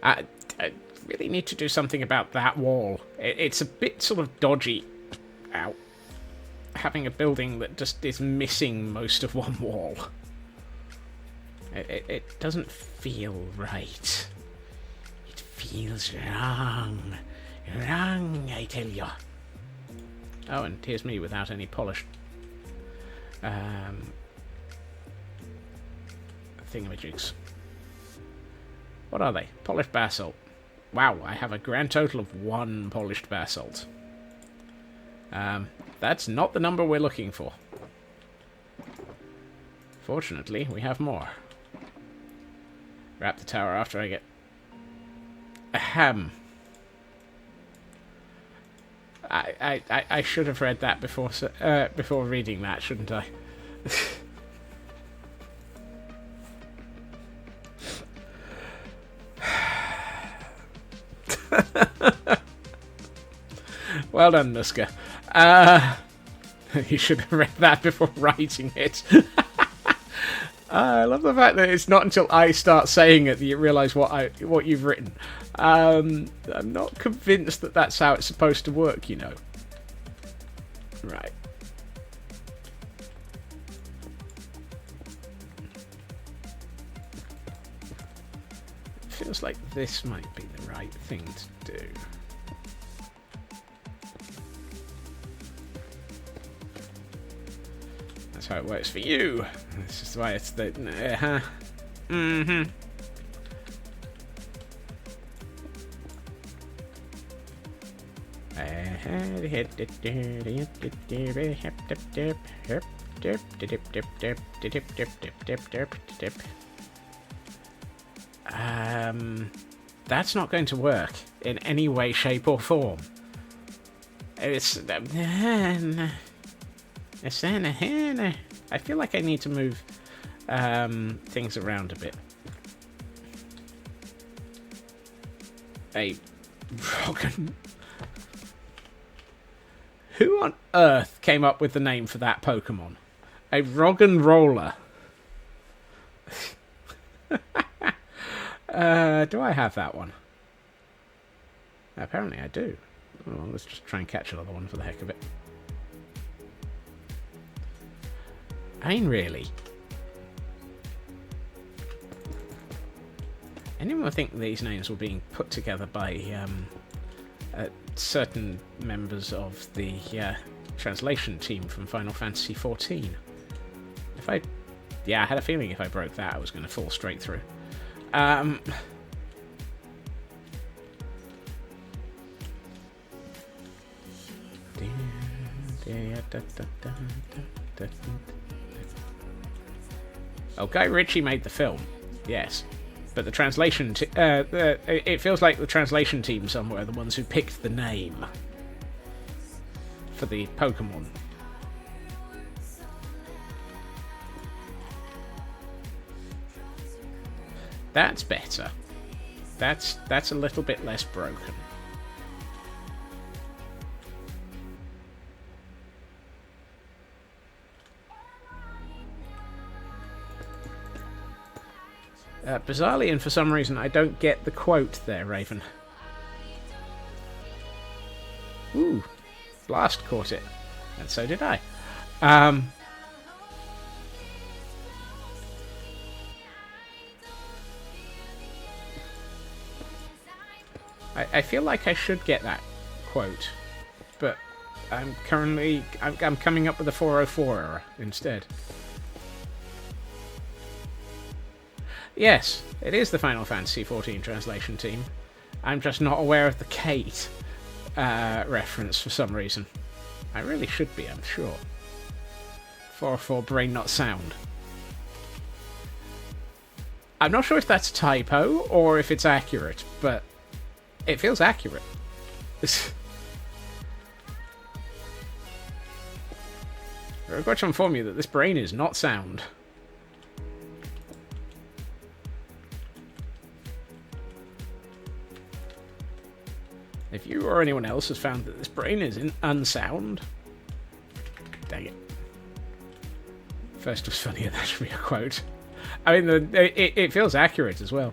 I really need to do something about that wall. It's a bit sort of dodgy. Ow. Having a building that just is missing most of one wall. It doesn't feel right. It feels wrong. Wrong, I tell you. Oh, and here's me without any polished thingamajigs. What are they? Polished basalt. Wow, I have a grand total of 1 polished basalt. That's not the number we're looking for. Fortunately, we have more. Wrap the tower after I get... Ahem. I should have read that before reading that, shouldn't I? Well done, Nuska. You should have read that before writing it. I love the fact that it's not until I start saying it that you realise what you've written. I'm not convinced that that's how it's supposed to work, you know. Right. Feels like this might be the right thing to do. how it works for you. This is why it's the... Mm-hmm. That's not going to work in any way, shape, or form. It's... I feel like I need to move things around a bit. A Roggen... Who on earth came up with the name for that Pokemon? A Roggen Roller. Do I have that one? Apparently I do. Well, let's just try and catch another one for the heck of it. I mean, really? Anyone would think these names were being put together by certain members of the translation team from Final Fantasy XIV. I had a feeling if I broke that, I was going to fall straight through. Oh, Guy Ritchie made the film, yes. But the translation... it feels like the translation team somewhere are the ones who picked the name for the Pokemon. That's better. That's a little bit less broken. Bizarrely, and for some reason, I don't get the quote there, Raven. Ooh, Blast caught it. And so did I. I feel like I should get that quote, but I'm coming up with a 404 error instead. Yes, it is the Final Fantasy XIV translation team. I'm just not aware of the Kate reference for some reason. I really should be, I'm sure. 404 brain not sound. I'm not sure if that's a typo or if it's accurate, but it feels accurate. I've got to inform you that this brain is not sound. If you or anyone else has found that this brain is unsound, dang it. First was funnier, that should be a quote. I mean, it feels accurate as well.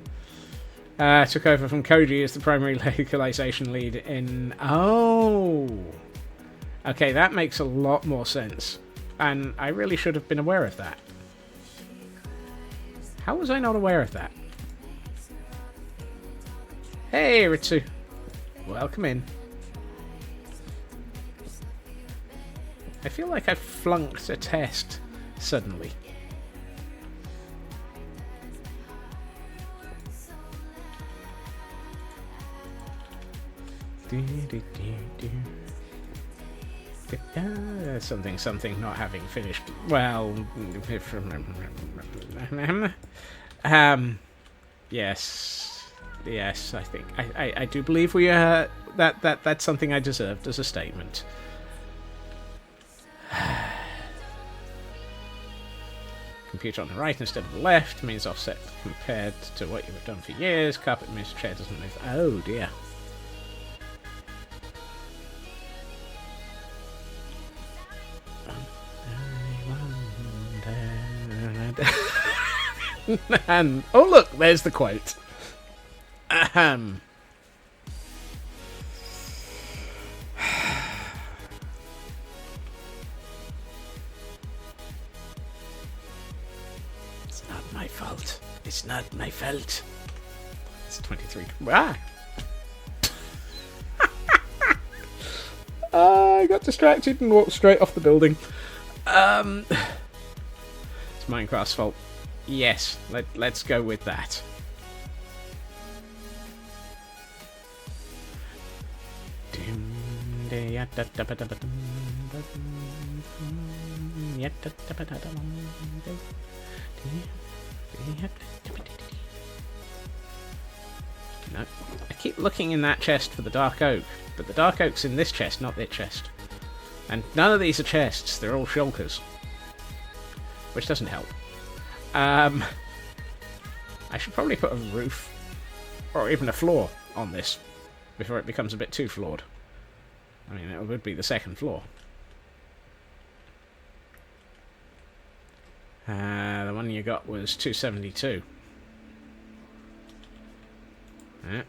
Took over from Koji as the primary localization lead in... Oh! Okay, that makes a lot more sense. And I really should have been aware of that. How was I not aware of that? Hey, Ritsu. Welcome in. I feel like I flunked a test suddenly. Something not having finished. Well, yes, I think I do believe we that's something I deserved as a statement. Computer on the right instead of the left means offset compared to what you have done for years. Carpet means chair doesn't move. Oh dear. And oh look, there's the quote. Ahem. It's not my fault. It's not my fault. It's 23. Ah! I got distracted and walked straight off the building. Minecraft's fault. Yes, let's go with that. No, I keep looking in that chest for the dark oak, but the dark oak's in this chest, not that chest. And none of these are chests, they're all shulkers. Which doesn't help. I should probably put a roof, or even a floor, on this, before it becomes a bit too floored. I mean, it would be the second floor. The one you got was 272. Yeah.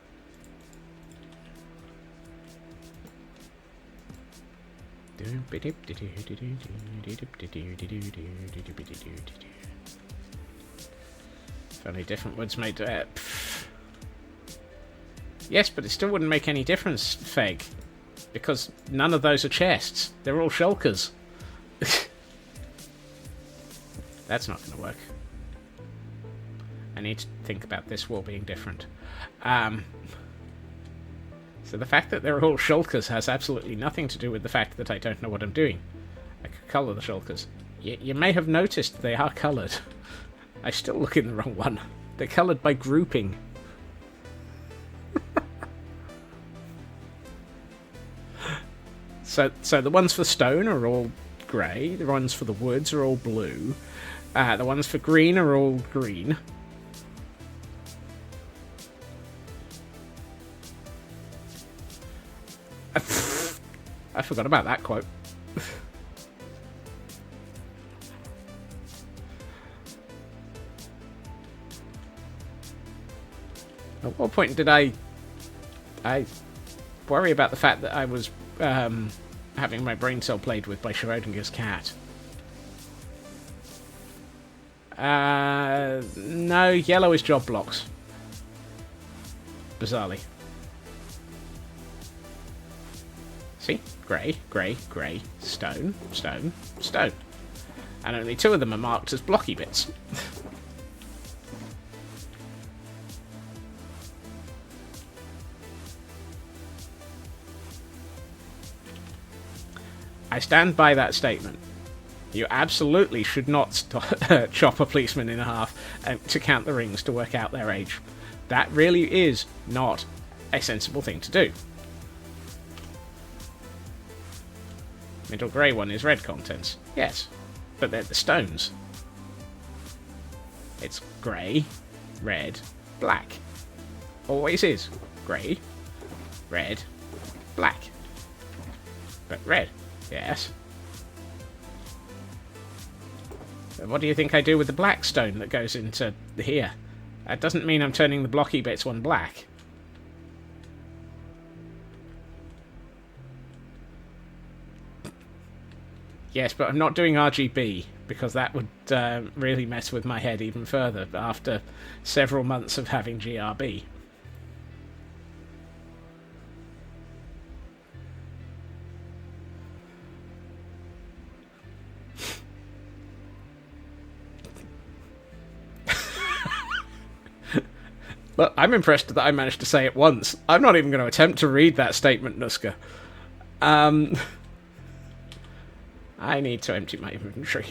If only different woods made yes, but it still wouldn't make any difference, Feg. Because none of those are chests. They're all shulkers. That's not going to work. I need to think about this wall being different. So the fact that they're all shulkers has absolutely nothing to do with the fact that I don't know what I'm doing. I could colour the shulkers. You may have noticed they are coloured. I still look in the wrong one. They're coloured by grouping. So the ones for stone are all grey. The ones for the woods are all blue. The ones for green are all green. I forgot about that quote. At what point did I worry about the fact that I was having my brain cell played with by Schrodinger's cat? No, yellow is job blocks. Bizarrely. See? Grey, grey, grey, stone, stone, stone. And only 2 of them are marked as blocky bits. I stand by that statement. You absolutely should not chop a policeman in half to count the rings to work out their age. That really is not a sensible thing to do. Middle grey one is red contents. Yes, but they're the stones. It's grey, red, black. Always is. Grey, red, black. But red, yes. What do you think I do with the black stone that goes into here? That doesn't mean I'm turning the blocky bits one black. Yes, but I'm not doing RGB, because that would really mess with my head even further after several months of having GRB. Look, I'm impressed that I managed to say it once. I'm not even going to attempt to read that statement, Nuska. I need to empty my inventory.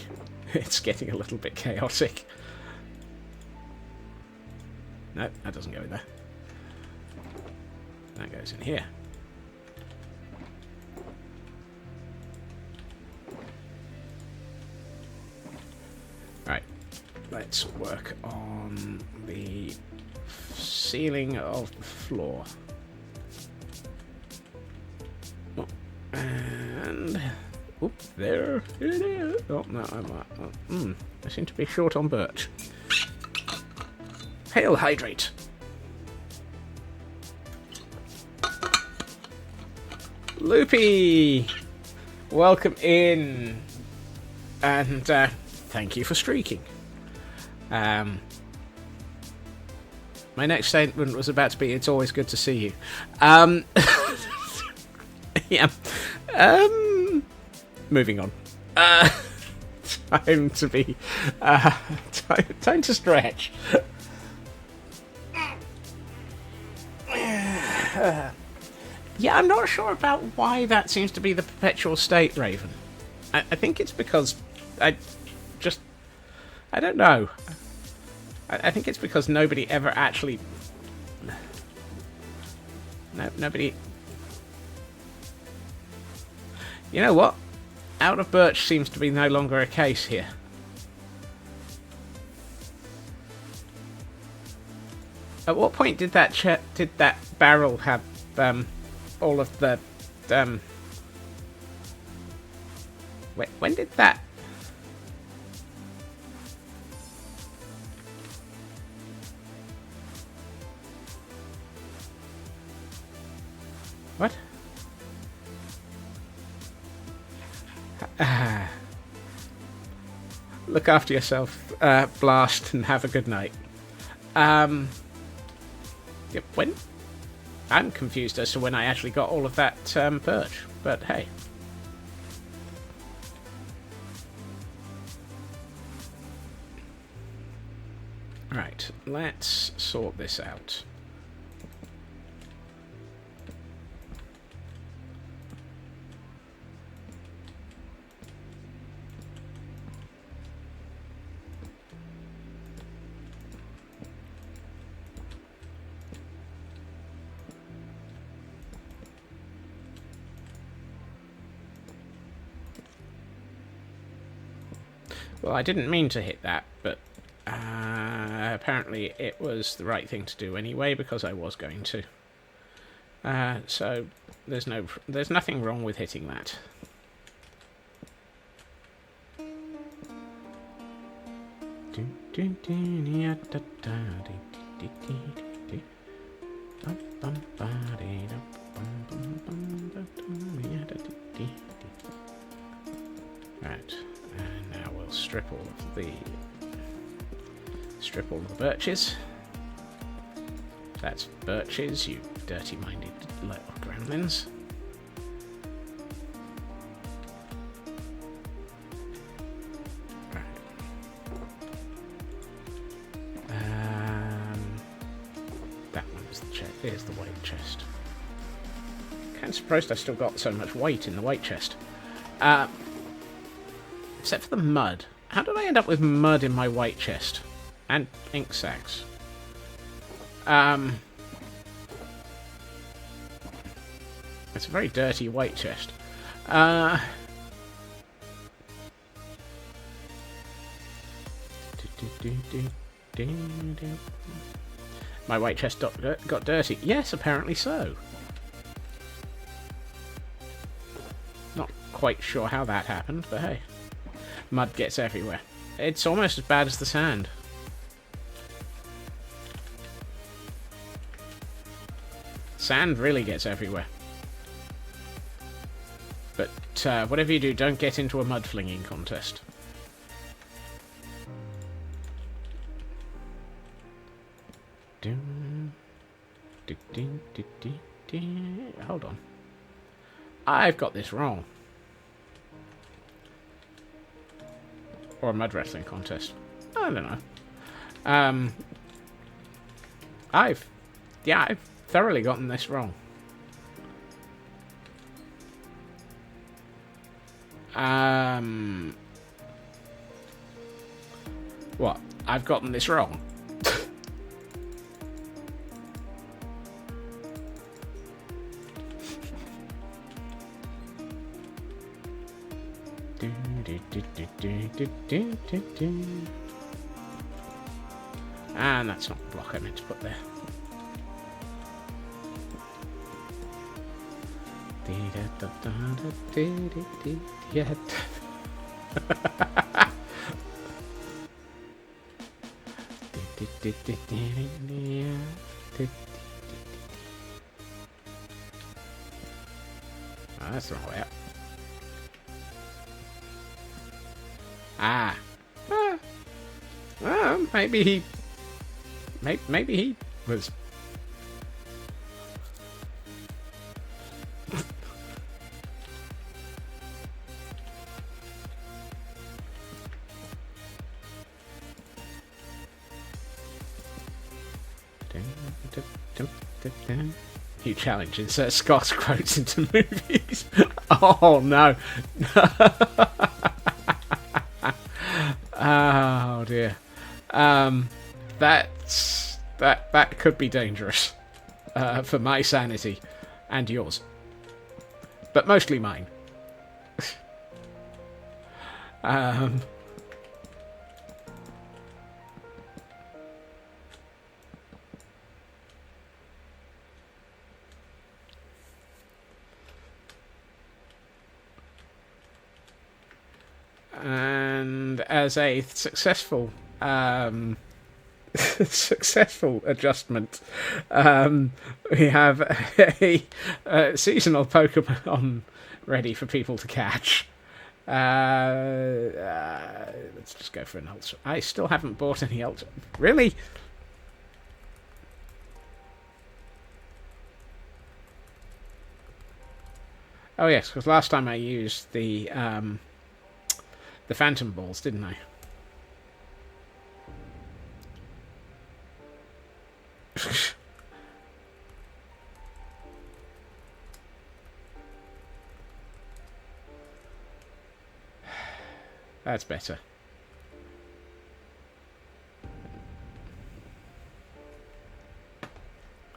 It's getting a little bit chaotic. No, that doesn't go in there. That goes in here. Right, let's work on the ceiling of the floor. And oop, there it is. Oh no, I seem to be short on birch. Hail hydrate. Loopy, welcome in, and thank you for streaking. My next statement was about to be, it's always good to see you. Yeah. Moving on. time to be time to stretch. Yeah, I'm not sure about why that seems to be the perpetual state, Raven. I think it's because I don't know. I think it's because nobody ever actually... nobody... You know what? Out of birch seems to be no longer a case here. At what point did that barrel have all of the when did that? What? Look after yourself, Blast, and have a good night. Yep, when? I'm confused as to when I actually got all of that birch, but hey. Right, let's sort this out. Well, I didn't mean to hit that, but apparently it was the right thing to do anyway, because I was going to. So there's nothing wrong with hitting that. Right. And now we'll strip all of the birches. That's birches, you dirty-minded little gremlins. Right. That one's the chest. Here's the white chest. Kind of surprised I've still got so much weight in the white chest. Except for the mud. How did I end up with mud in my white chest? And ink sacs. It's a very dirty white chest. My white chest got dirty. Yes, apparently so. Not quite sure how that happened, but hey. Mud gets everywhere. It's almost as bad as the sand. Sand really gets everywhere. But whatever you do, don't get into a mud flinging contest. Hold on. I've got this wrong. Or a mud wrestling contest. I don't know. I've thoroughly gotten this wrong. What? I've gotten this wrong. And that's not the block I meant to put there. Oh, that's the wrong way up. Maybe he was. New challenge: insert Scott's quotes into movies. Oh no! Oh dear. That could be dangerous for my sanity and yours, but mostly mine. And as a successful successful adjustment, we have a seasonal Pokemon ready for people to catch. Let's just go for an Ultra. I still haven't bought any Ultra. Really? Oh yes, because last time I used the Phantom Balls, didn't I? That's better.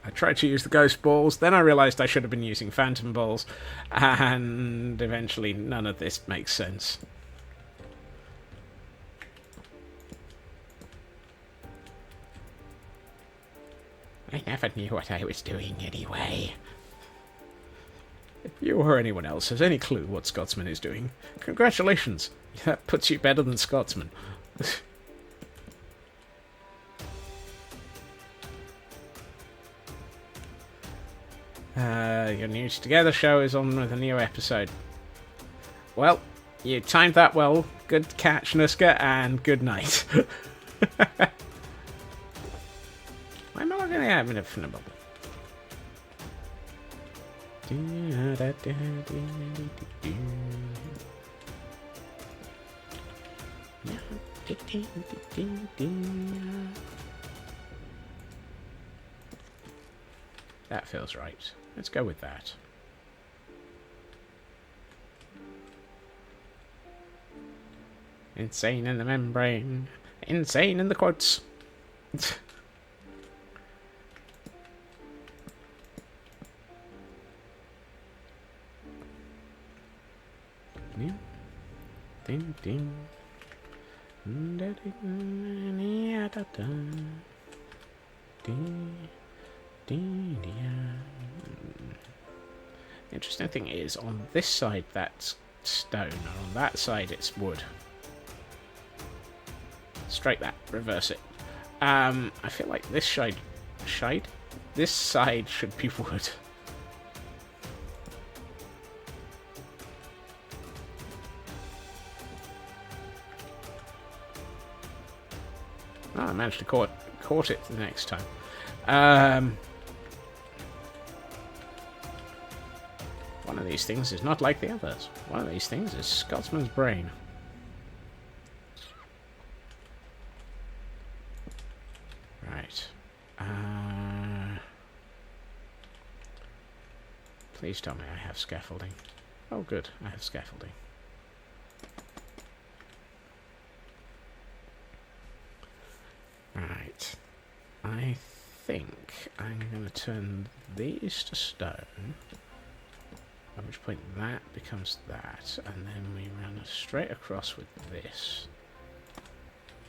I tried to use the Ghost Balls, then I realised I should have been using Phantom Balls, and eventually none of this makes sense. I never knew what I was doing anyway. If you or anyone else has any clue what Scotsman is doing, congratulations. That puts you better than Scotsman. Your News Together show is on with a new episode. Well, you timed that well. Good catch, Nuska, and good night. Why am I not going to have an infinite bubble? That feels right. Let's go with that. Insane in the membrane. Insane in the quotes. Ding ding. The interesting thing is, on this side that's stone, and on that side it's wood. Strike that, reverse it. I feel like this side should be wood. Oh, I managed to caught it the next time. One of these things is not like the others. One of these things is Scotsman's brain. Right. Please tell me I have scaffolding. Oh, good. I have scaffolding. Right. I think I'm going to turn these to stone. At which point that becomes that. And then we run straight across with this.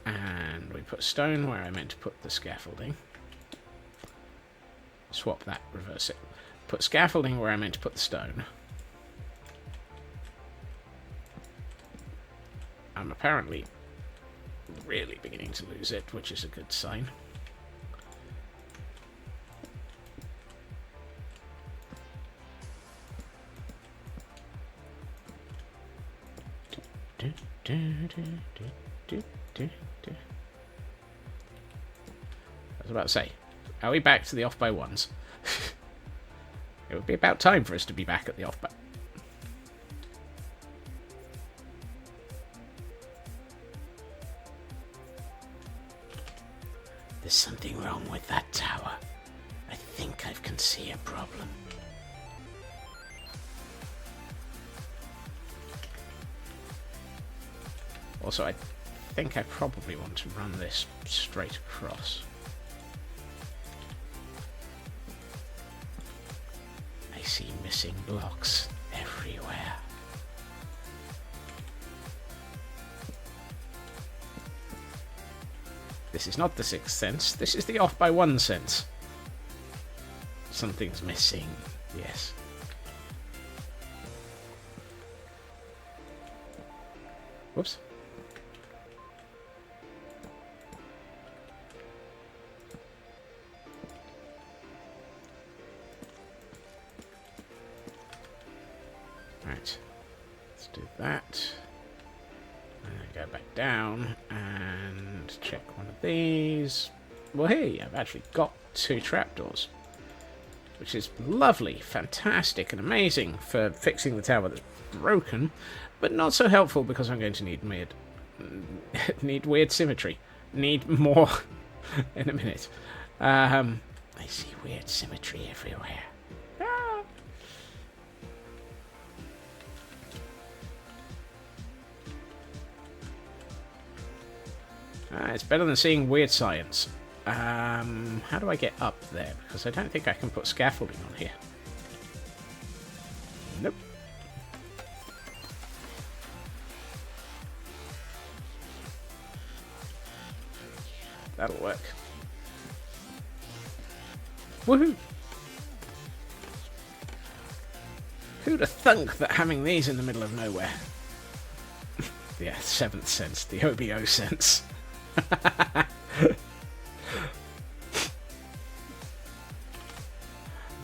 And we put stone where I meant to put the scaffolding. Swap that, reverse it. Put scaffolding where I meant to put the stone. I'm apparently really beginning to lose it, which is a good sign. I was about to say, are we back to the off by ones? It would be about time for us to be back at the off by. There's something wrong with that tower. I think I can see a problem. Also, I think I probably want to run this straight across. I see missing blocks everywhere. This is not the sixth sense, this is the off by 1 sense. Something's missing, yes. Whoops. Right, let's do that. And then go back down and check one of these. Well, hey, I've actually got 2 trapdoors, which is lovely, fantastic, and amazing for fixing the tower that's broken, but not so helpful because I'm going to need weird symmetry. Need more in a minute. I see weird symmetry everywhere. It's better than seeing weird science. How do I get up there? Because I don't think I can put scaffolding on here. Nope. That'll work. Woohoo! Who'd have thunk that having these in the middle of nowhere? Yeah, 7th sense, the OBO sense.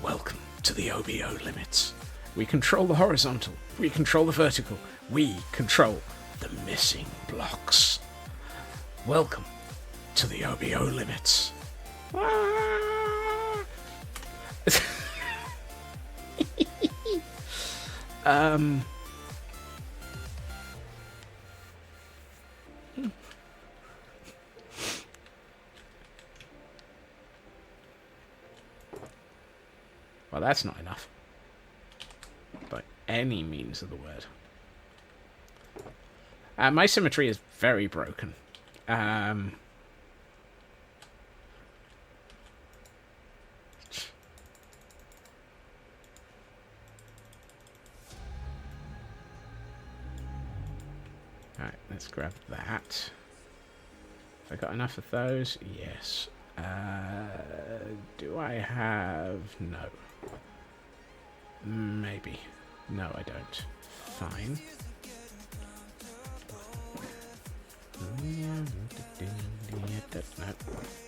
Welcome to the OBO limits. We control the horizontal, we control the vertical, we control the missing blocks. Welcome to the OBO limits. Well, that's not enough. By any means of the word. My symmetry is very broken. Right, let's grab that. Have I got enough of those? Yes. Do I have... No. Maybe. No, I don't. Fine. No,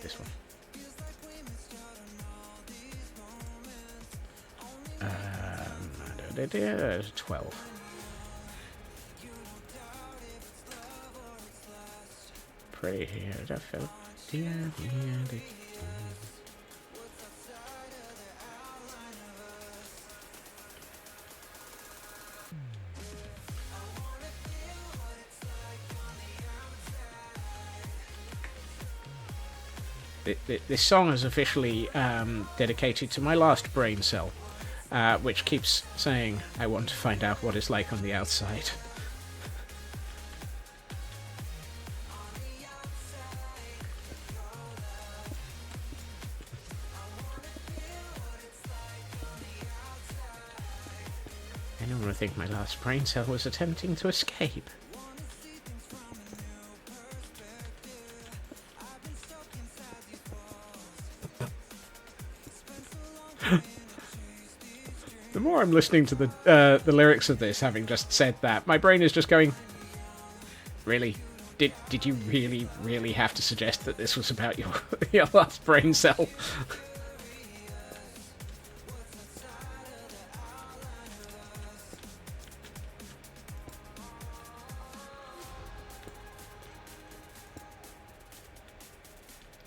this one. 12. Pray here, I felt dear. This song is officially dedicated to my last brain cell, which keeps saying, I want to find out what it's like on the outside. Anyone would think my last brain cell was attempting to escape. The more I'm listening to the lyrics of this, having just said that, my brain is just going, really? Did you really have to suggest that this was about your last brain cell?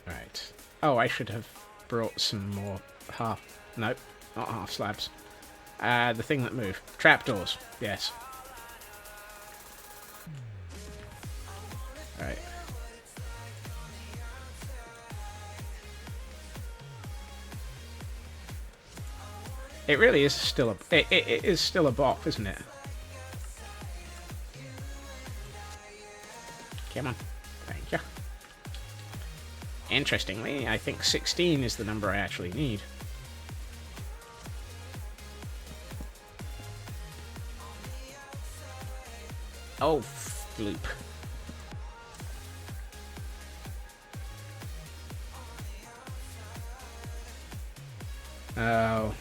Right. Oh, I should have brought some more nope, not half slabs. The thing that move. Trapdoors, yes. Right. It really is still it is still a bop, isn't it? Come on. Thank you. Interestingly, I think 16 is the number I actually need. Oh, floop. Oh.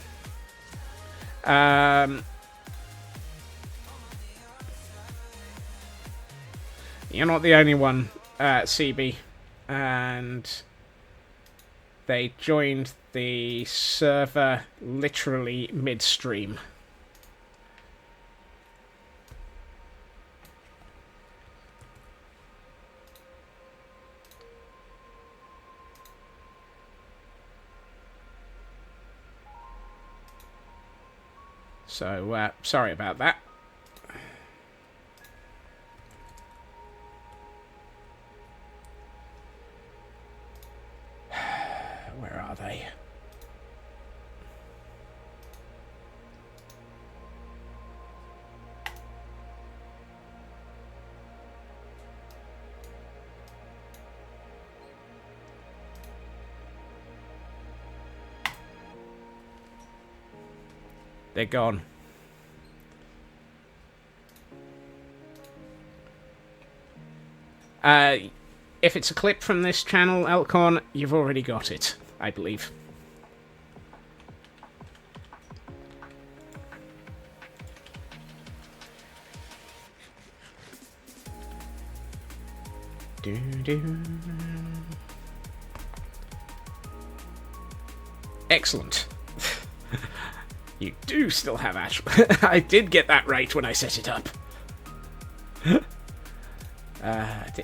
You're not the only one, CB. And they joined the server literally midstream. So, sorry about that. Where are they? They're gone. If it's a clip from this channel, Elkhorn, you've already got it, I believe. Excellent. You do still have Ash. I did get that right when I set it up.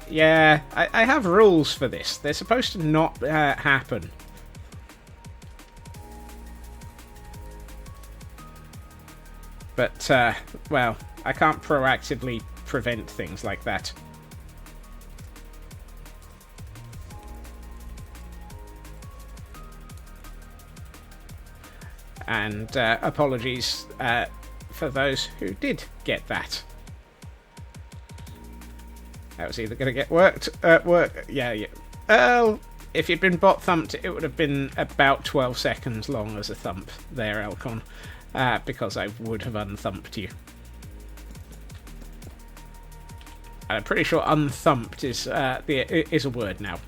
Yeah, I have rules for this. They're supposed to not happen. But, well, I can't proactively prevent things like that. And apologies for those who did get that. That was either going to get work. Yeah. If you'd been bot thumped, it would have been about 12 seconds long as a thump there, Elcon, because I would have unthumped you. And I'm pretty sure unthumped is a word now.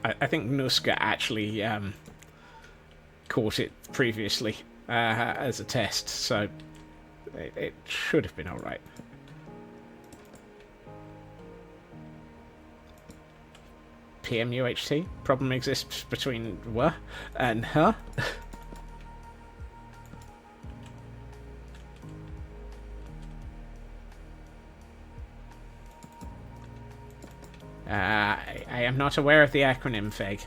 I think Nuska actually caught it previously as a test, so it should have been alright. PMUHT? Problem exists between wha and her? I am not aware of the acronym, Feg.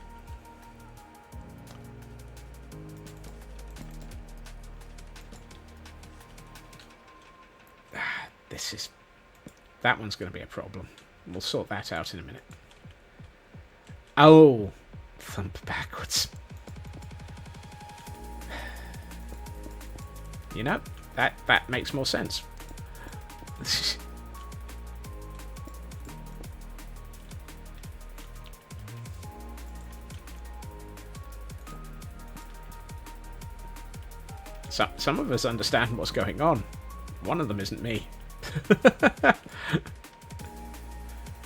That one's going to be a problem. We'll sort that out in a minute. Oh, thump backwards. You know, that makes more sense. Some of us understand what's going on. One of them isn't me.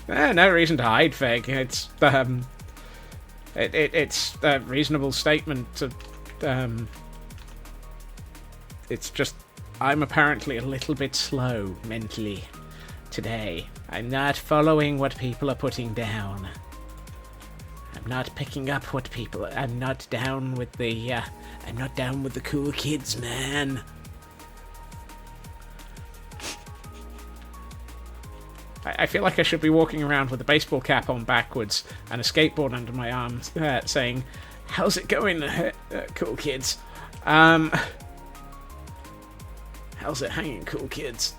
No reason to hide, Feg. It's a reasonable statement to. It's just I'm apparently a little bit slow mentally today. I'm not following what people are putting down. I'm not picking up what people. I'm not down with the. I'm not down with the cool kids, man. I feel like I should be walking around with a baseball cap on backwards and a skateboard under my arm, saying, "How's it going, cool kids? How's it hanging, cool kids?"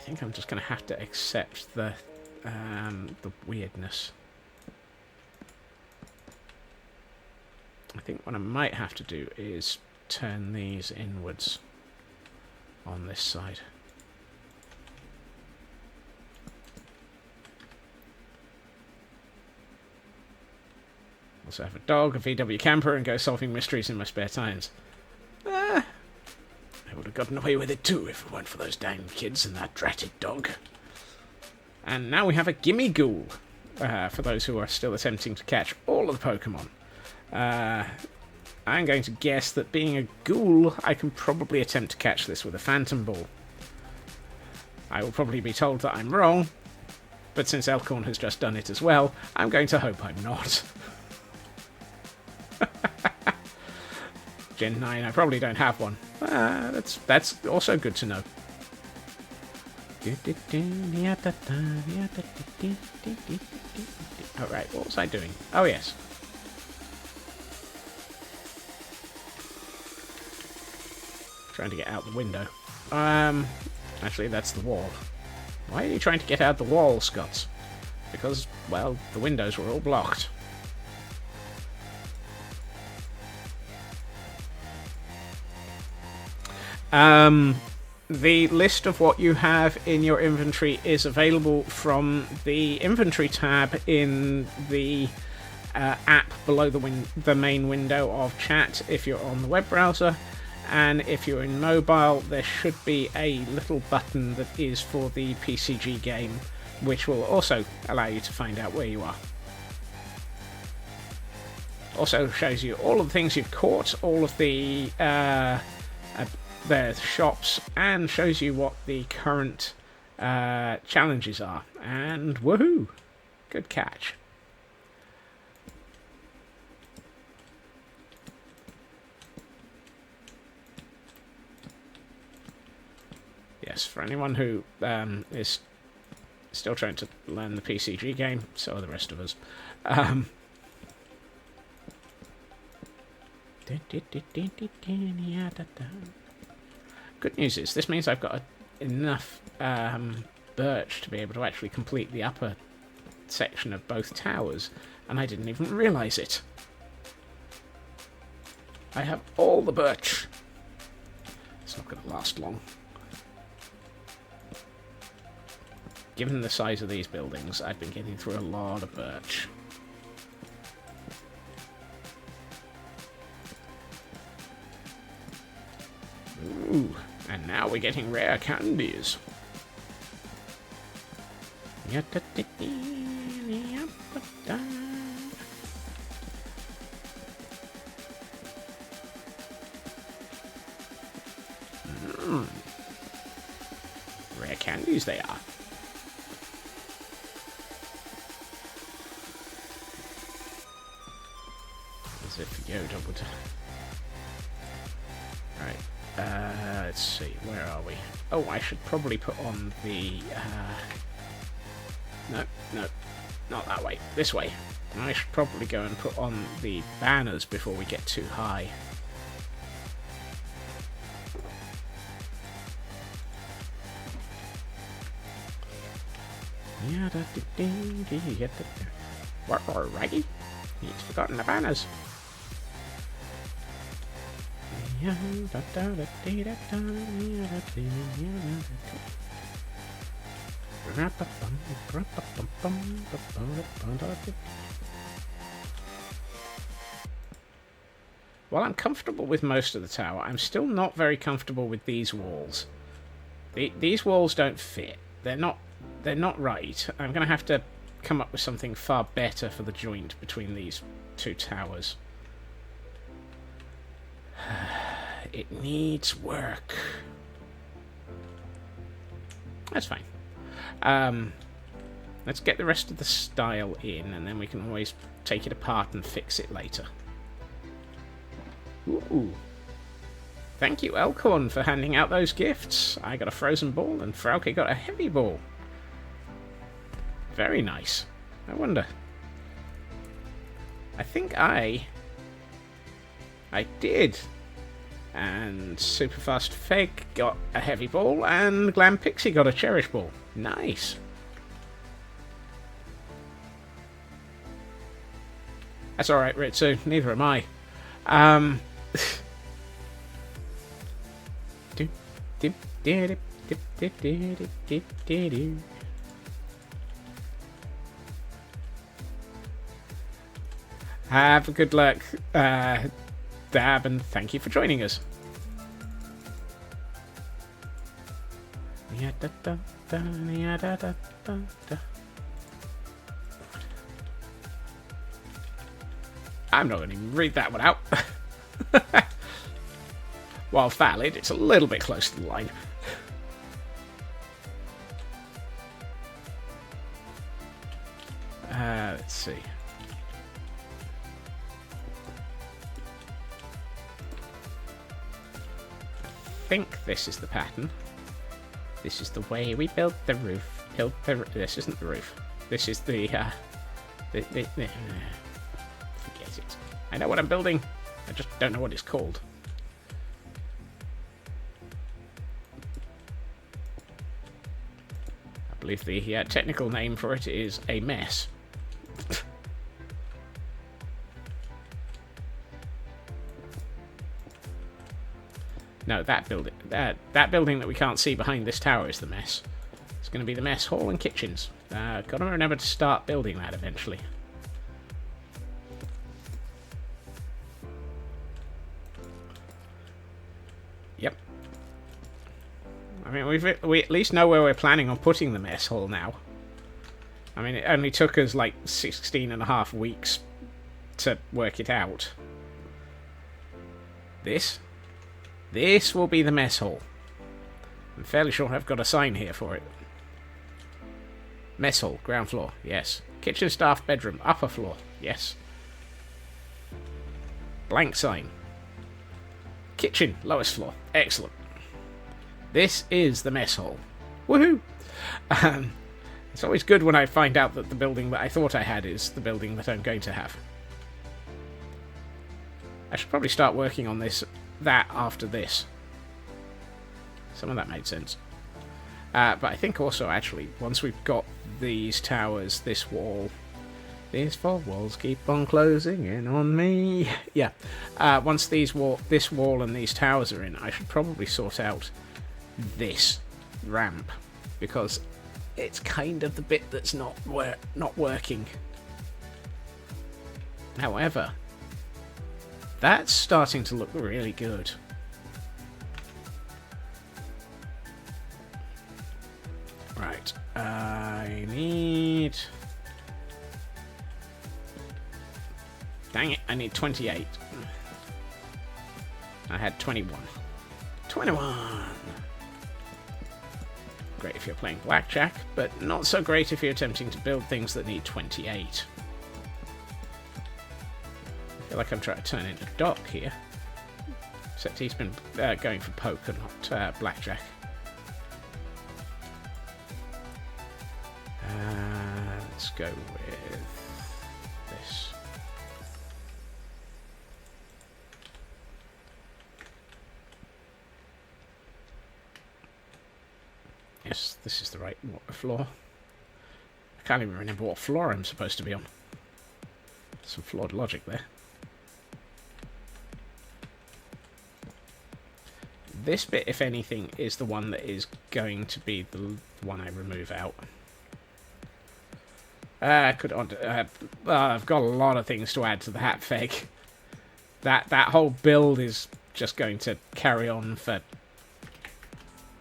think I'm just going to have to accept the weirdness. I think what I might have to do is turn these inwards on this side. Also have a dog, a VW camper, and go solving mysteries in my spare times. I would have gotten away with it too if it weren't for those damn kids and that dratted dog. And now we have a gimme ghoul, for those who are still attempting to catch all of the Pokemon. I'm going to guess that being a ghoul, I can probably attempt to catch this with a Phantom Ball. I will probably be told that I'm wrong, but since Elkhorn has just done it as well, I'm going to hope I'm not. Gen 9, I probably don't have one. That's also good to know. Alright, what was I doing? Oh yes. Trying to get out the window. Actually that's the wall. Why are you trying to get out the wall, Scott? Because, well, the windows were all blocked. The list of what you have in your inventory is available from the inventory tab in the app below the main window of chat if you're on the web browser, and if you're in mobile there should be a little button that is for the PCG game, which will also allow you to find out where you are. Also shows you all of the things you've caught, all of the shops, and shows you what the current challenges are. And woohoo! Good catch. Yes, for anyone who is still trying to learn the PCG game, so are the rest of us. Good news is, this means I've got enough birch to be able to actually complete the upper section of both towers, and I didn't even realise it. I have all the birch. It's not going to last long. Given the size of these buildings, I've been getting through a lot of birch. Ooh, and now we're getting rare candies. Rare candies they are. As if Yoda would. Right. Let's see, where are we? Oh, I should probably put on the... No, not that way. This way. I should probably go and put on the banners before we get too high. Alrighty. He's forgotten the banners. While I'm comfortable with most of the tower, I'm still not very comfortable with these walls. These walls don't fit. They're not right. I'm going to have to come up with something far better for the joint between these two towers. It needs work. That's fine. Let's get the rest of the style in, and then we can always take it apart and fix it later. Ooh. Thank you, Elkhorn, for handing out those gifts. I got a frozen ball, and Frauke got a heavy ball. Very nice. I wonder. I think I did And Superfast Feg got a heavy ball, and Glam Pixie got a cherish ball. Nice. That's alright, Ritsu. Neither am I. Have a good luck, Dab, and thank you for joining us. I'm not going to even read that one out. While valid, it's a little bit close to the line. Let's see. I think this is the pattern. This is the way we built the roof. This isn't the roof. This is the forget it. I know what I'm building. I just don't know what it's called. I believe the technical name for it is a mess. No, that building that we can't see behind this tower is the mess. It's going to be the mess hall and kitchens. Got to remember to start building that eventually. Yep. I mean, we at least know where we're planning on putting the mess hall now. I mean, it only took us like 16.5 weeks to work it out. This will be the mess hall. I'm fairly sure I've got a sign here for it. Mess hall, ground floor, yes. Kitchen staff bedroom, upper floor, yes. Blank sign. Kitchen, lowest floor, excellent. This is the mess hall. Woohoo! It's always good when I find out that the building that I thought I had is the building that I'm going to have. I should probably start working on that after this. Some of that made sense. But I think also, actually, once we've got these towers, this wall... These 4 walls keep on closing in on me. Yeah. Once this wall and these towers are in, I should probably sort out this ramp. Because it's kind of the bit that's not working. However, that's starting to look really good. Right, I need... Dang it, I need 28. I had 21. 21! Great if you're playing blackjack, but not so great if you're attempting to build things that need 28. I feel like I'm trying to turn into Doc here. Except he's been going for poker, not blackjack. Let's go with this. Yes, this is the right floor. I can't even remember what floor I'm supposed to be on. Some flawed logic there. This bit, if anything, is the one that is going to be the one I remove out. I've got a lot of things to add to the hat fake. That whole build is just going to carry on for,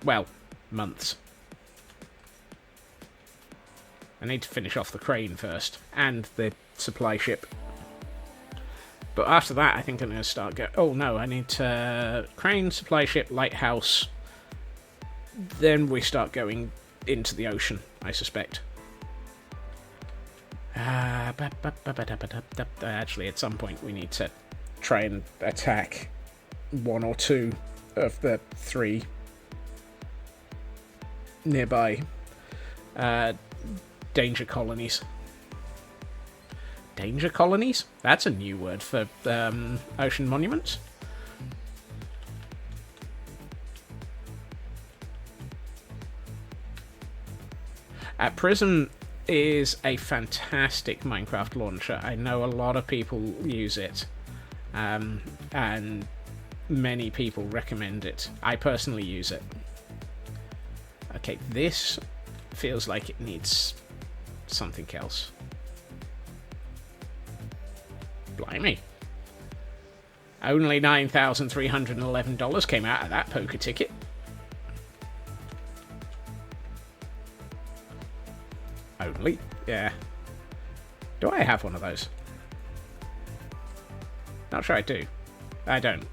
well, months. I need to finish off the crane first, and the supply ship. But after that, I think I'm going to start oh no, I need crane, supply ship, lighthouse. Then we start going into the ocean, I suspect. Actually, at some point we need to try and attack 1 or 2 of the 3 nearby danger colonies. Danger colonies? That's a new word for ocean monuments. Prism is a fantastic Minecraft launcher. I know a lot of people use it, and many people recommend it. I personally use it. Okay, this feels like it needs something else. Blimey. Only $9,311 came out of that poker ticket. Only? Yeah. Do I have one of those? Not sure I do. I don't.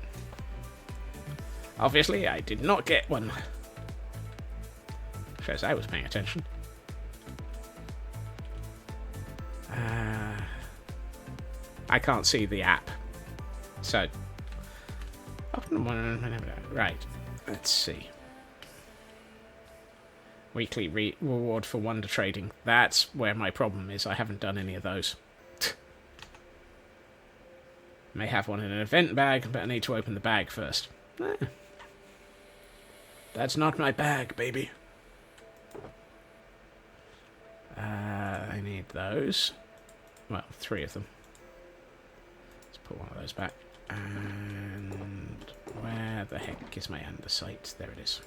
Obviously, I did not get one. Shows I was paying attention. I can't see the app. So. Right. Let's see. Weekly reward for wonder trading. That's where my problem is. I haven't done any of those. May have one in an event bag, but I need to open the bag first. That's not my bag, baby. I need those. Well, 3 of them. Let's put one of those back. And where the heck is my andesite? There it is.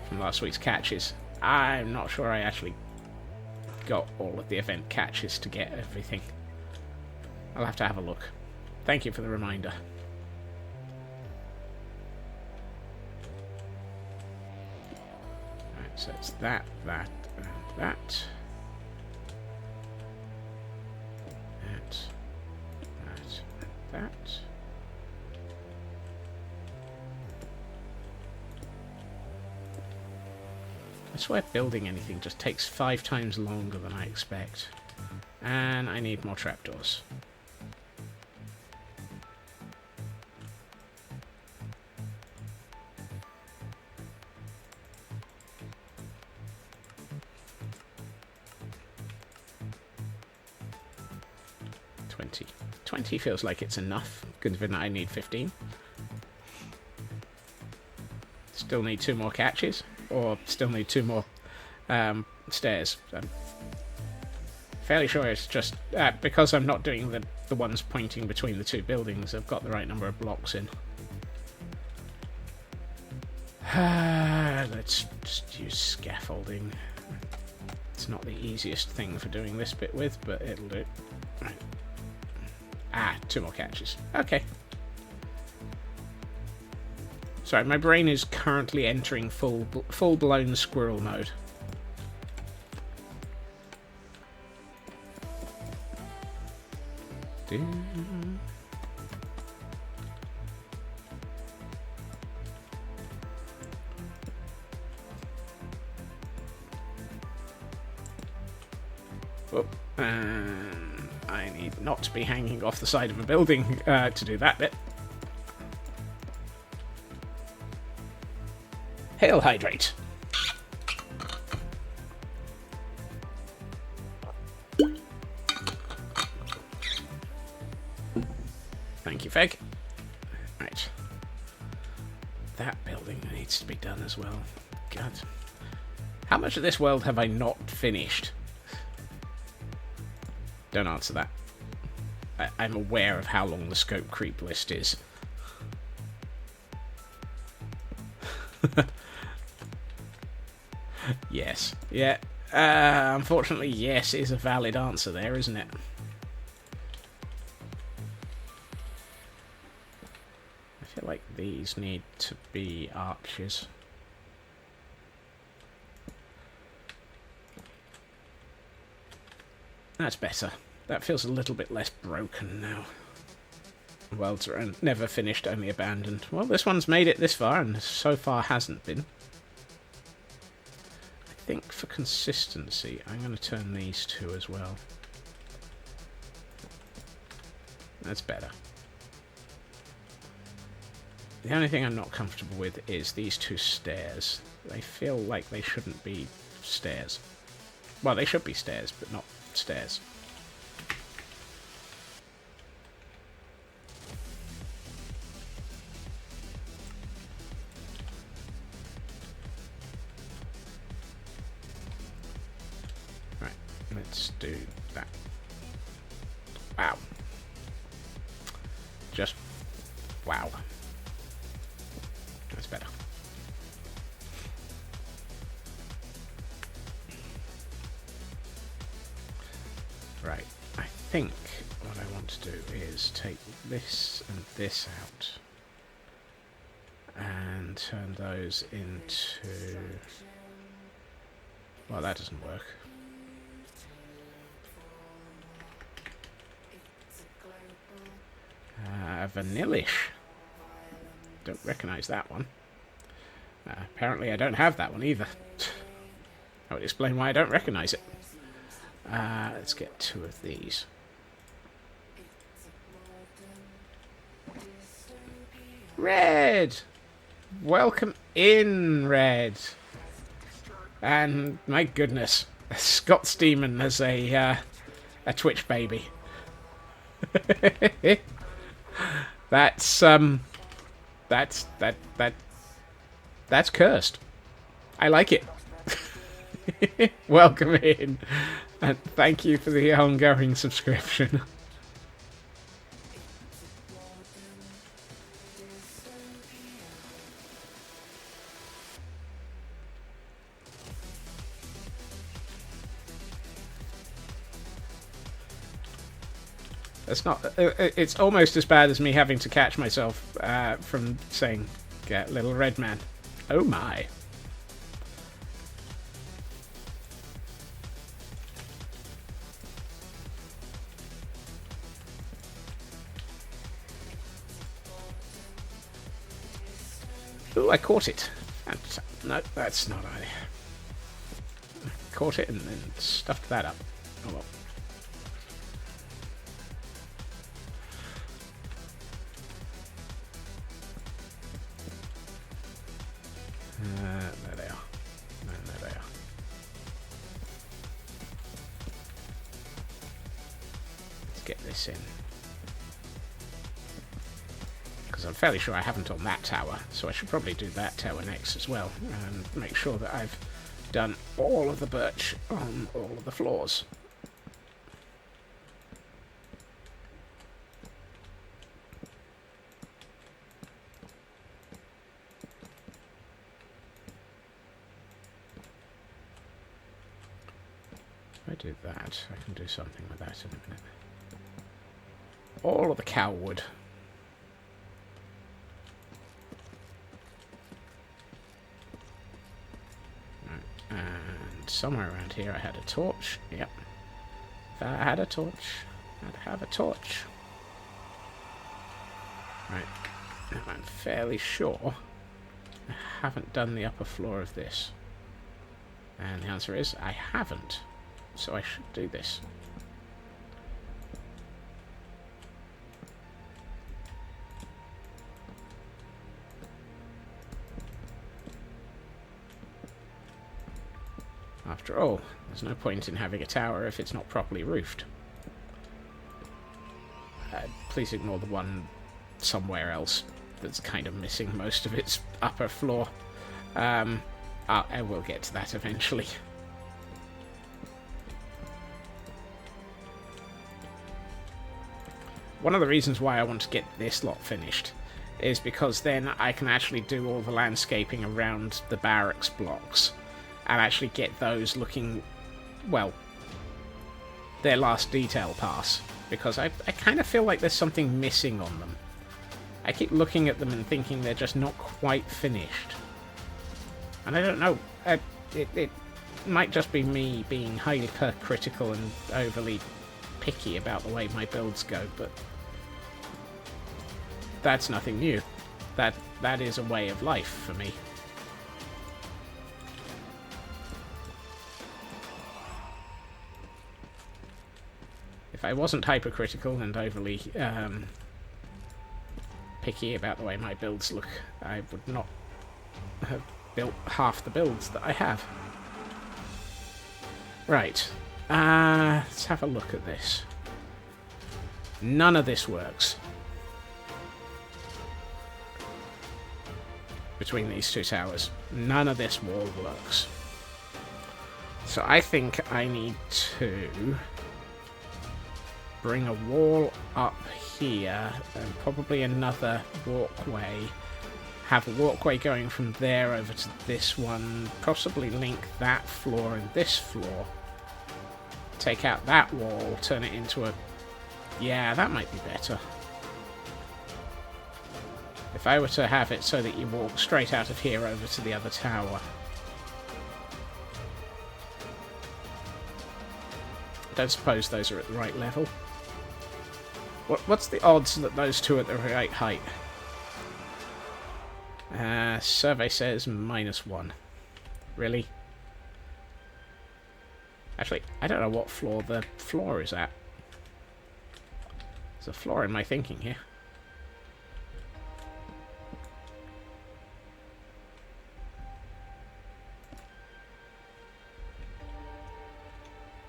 From last week's catches. I'm not sure I actually got all of the event catches to get everything. I'll have to have a look. Thank you for the reminder. Right, so it's that, and that. That. I swear building anything just takes 5 times longer than I expect. And I need more trapdoors. $20 feels like it's enough, considering that I need 15. Still need 2 more catches, or still need 2 more stairs. I'm fairly sure it's just because I'm not doing the ones pointing between the 2 buildings. I've got the right number of blocks in. Let's just use scaffolding. It's not the easiest thing for doing this bit with, but it'll do. Right. 2 more catches. Okay. Sorry, my brain is currently entering full-blown squirrel mode. Oh, I need not to be hanging off the side of a building to do that bit. Hail hydrate. Thank you, Feg. Right. That building needs to be done as well. God. How much of this world have I not finished? Don't answer that. I'm aware of how long the scope creep list is. Yes. Yeah. Unfortunately, yes is a valid answer there, isn't it? I feel like these need to be arches. That's better. That feels a little bit less broken now. Worlds are never finished, only abandoned. Well, this one's made it this far, and so far hasn't been. I think for consistency, I'm going to turn these 2 as well. That's better. The only thing I'm not comfortable with is these 2 stairs. They feel like they shouldn't be stairs. Well, they should be stairs, but not stairs. do that. Wow. Just wow. That's better. Right, I think what I want to do is take this and this out and turn those into... Well, that doesn't work. Vanillish. Don't recognise that one. Apparently I don't have that one either. I would explain why I don't recognise it. Let's get 2 of these. Red! Welcome in, Red. And my goodness, Scott's Demon as a Twitch baby. That's cursed. I like it. Welcome in, and thank you for the ongoing subscription. That's not. It's almost as bad as me having to catch myself from saying "Little Red Man." Oh my! Ooh, I caught it. No, that's not I. Caught it and then stuffed that up. Oh well. There they are. And there they are. Let's get this in. Because I'm fairly sure I haven't on that tower, so I should probably do that tower next as well, and make sure that I've done all of the birch on all of the floors. If I do that, I can do something with that in a minute. All of the cow wood. And somewhere around here I had a torch. Yep. If I had a torch, I'd have a torch. Right. Now I'm fairly sure I haven't done the upper floor of this. And the answer is I haven't. So I should do this. After all, there's no point in having a tower if it's not properly roofed. Please ignore the one somewhere else that's kind of missing most of its upper floor. I will get to that eventually. One of the reasons why I want to get this lot finished is because then I can actually do all the landscaping around the barracks blocks and actually get those looking, well, their last detail pass. Because I kind of feel like there's something missing on them. I keep looking at them and thinking they're just not quite finished. And I don't know, it might just be me being hypercritical and overly picky about the way my builds go, but that's nothing new. That is a way of life for me. If I wasn't hypercritical and overly picky about the way my builds look, I would not have built half the builds that I have. Right. Let's have a look at this. None of this works. Between these two towers. None of this wall works. So I think I need to bring a wall up here, and probably another walkway. Have a walkway going from there over to this one, possibly link that floor and this floor. Take out that wall, turn it into a... Yeah, that might be better. If I were to have it so that you walk straight out of here over to the other tower. I don't suppose those are at the right level. What's the odds that those two are at the right height? Survey says -1. Really? Actually, I don't know what floor the floor is at. There's a flaw in my thinking here.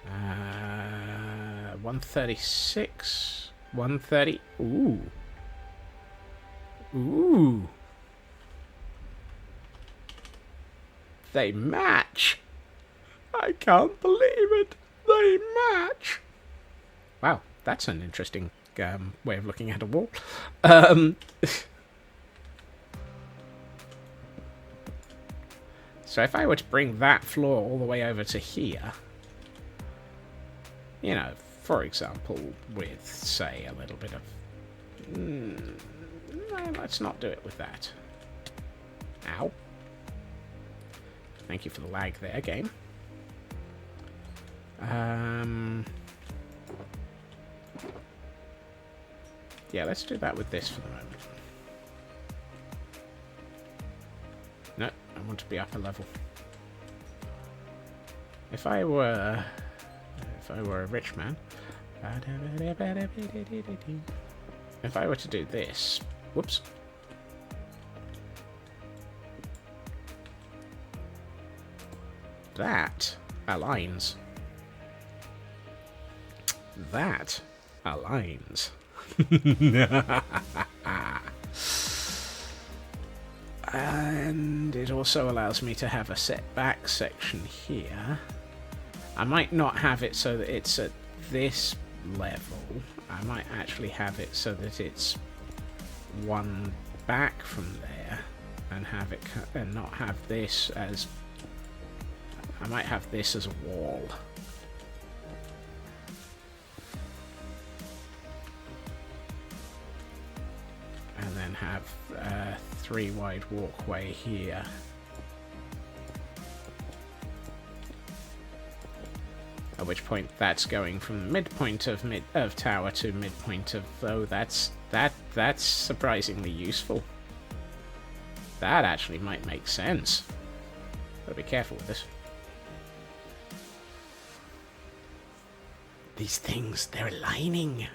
Uh, 136, 130. Ooh. Ooh. They match. I can't believe it. They match. Wow, that's an interesting way of looking at a wall. So if I were to bring that floor all the way over to here, you know, for example, with, say, a little bit of... no, let's not do it with that. Ow. Thank you for the lag there, game. Yeah, let's do that with this for the moment. No, I want to be up a level. If I were a rich man, if I were to do this, whoops. That aligns. That aligns. And it also allows me to have a setback section here. I might not have it so that it's at this level. I might actually have it so that it's one back from there, and have it and not have this as... I might have this as a wall. And then have a 3-wide walkway here. At which point that's going from midpoint of tower to midpoint of... Oh, that's surprisingly useful. That actually might make sense. Gotta be careful with this. These things, they're aligning.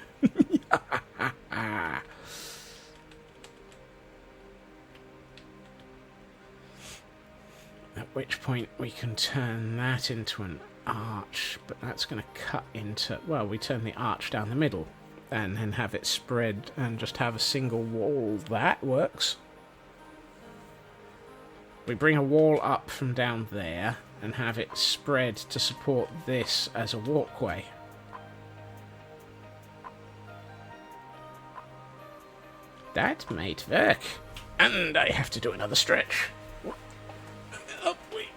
At which point we can turn that into an arch, but that's going to cut into... Well, we turn the arch down the middle and then have it spread and just have a single wall. That works. We bring a wall up from down there and have it spread to support this as a walkway. That might work. And I have to do another stretch. Oh, wait.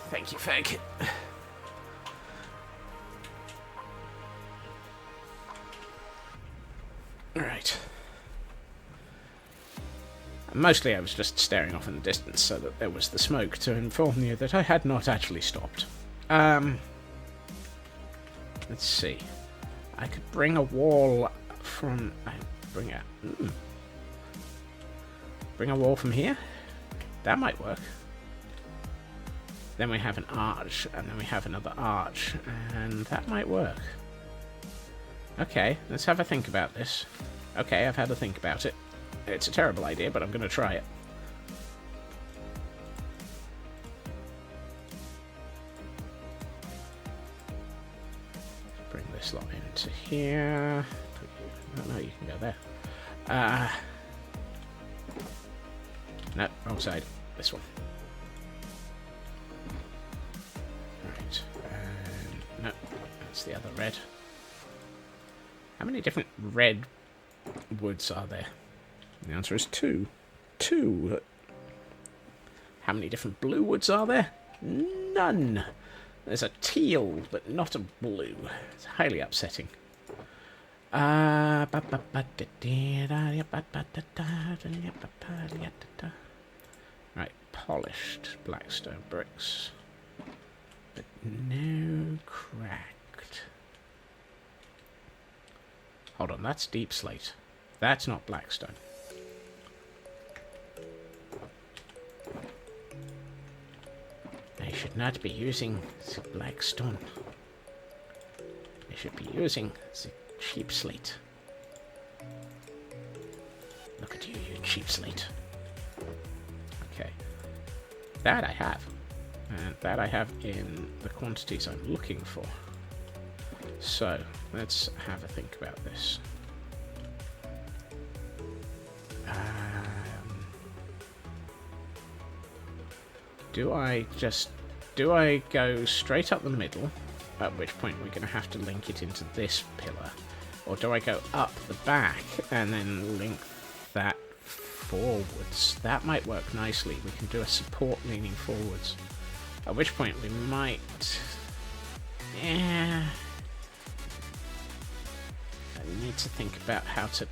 Thank you, fag. Right. Mostly I was just staring off in the distance so that there was the smoke to inform you that I had not actually stopped. Let's see. I could bring a wall from... Bring a wall from here? That might work. Then we have an arch, and then we have another arch, and that might work. Okay, let's have a think about this. Okay, I've had a think about it. It's a terrible idea, but I'm going to try it. Bring this lot into here. Oh, no, you can go there. No, wrong side. This one. That's the other red. How many different red woods are there? The answer is 2. 2. How many different blue woods are there? None. There's a teal, but not a blue. It's highly upsetting. Right, polished blackstone bricks. But no cracked. Hold on, that's deep slate. That's not blackstone. I should not be using the blackstone. I should be using the cheap slate. Look at you, you cheap slate. Okay. That I have. And that I have in the quantities I'm looking for. So, let's have a think about this. Do I go straight up the middle, at which point we're going to have to link it into this pillar, or do I go up the back and then link that forwards? That might work nicely. We can do a support leaning forwards, at which point we might... I need to think about how to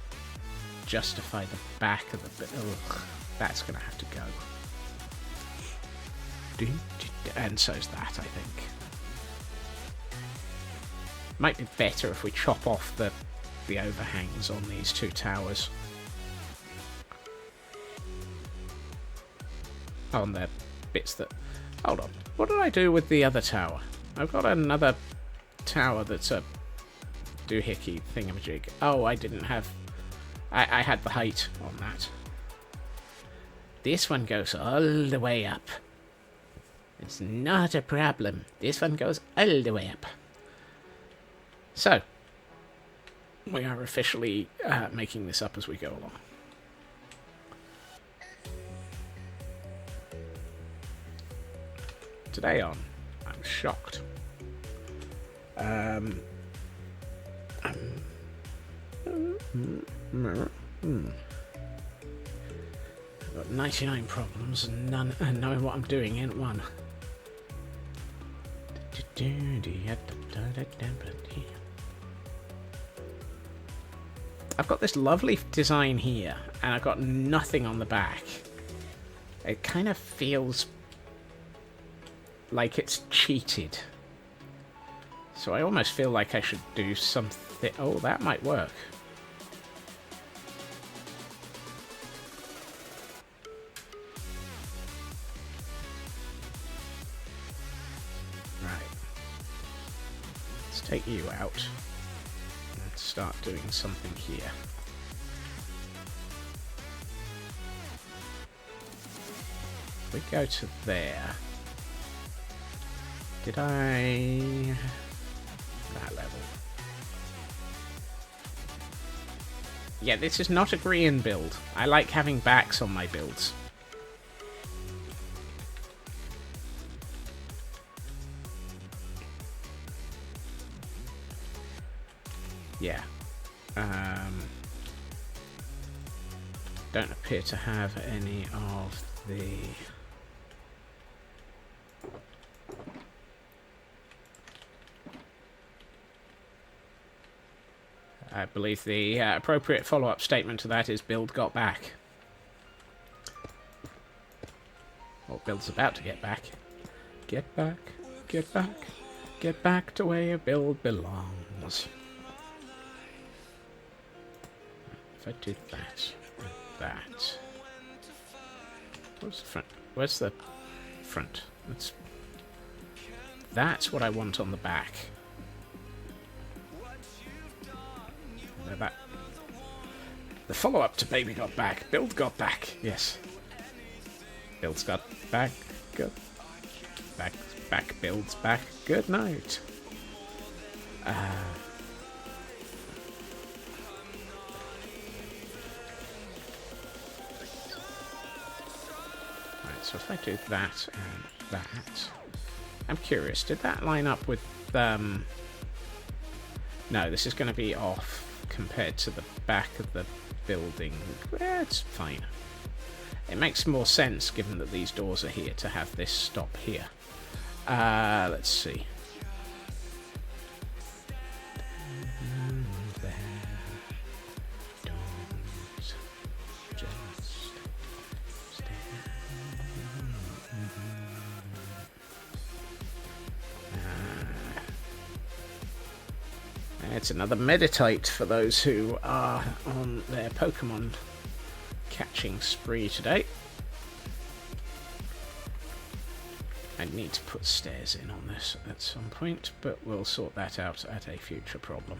justify the back of the... Ugh, that's going to have to go. And so's that, I think. Might be better if we chop off the overhangs on these two towers. On the bits that... Hold on. What did I do with the other tower? I've got another tower that's a doohickey thingamajig. Oh, I didn't have... I had the height on that. This one goes all the way up. It's not a problem. This one goes all the way up. So, we are officially making this up as we go along. Today on, I'm shocked. I've got 99 problems and none, and knowing what I'm doing ain't one. I've got this lovely design here, and I've got nothing on the back. It kind of feels like it's cheated. So I almost feel like I should do something... Oh, that might work. Take you out and start doing something here. We go to there. Did I... that level? Yeah, this is not a green build. I like having backs on my builds. Yeah. Don't appear to have any of the... I believe the appropriate follow-up statement to that is build got back. Or build's about to get back. Get back, get back, get back to where your build belongs. If I do that and that... Where's the front? Where's the front? That's what I want on the back. That. The follow-up to Baby Got Back. Build got back. Yes. Build's got back. Good. Back. Build's back. Good night. Right, so if I do that and that... I'm curious, did that line up with No, this is going to be off compared to the back of the building. It's fine. It makes more sense, given that these doors are here, to have this stop here. Let's see. It's another meditate for those who are on their Pokemon catching spree today. I need to put stairs in on this at some point, but we'll sort that out at a future problem.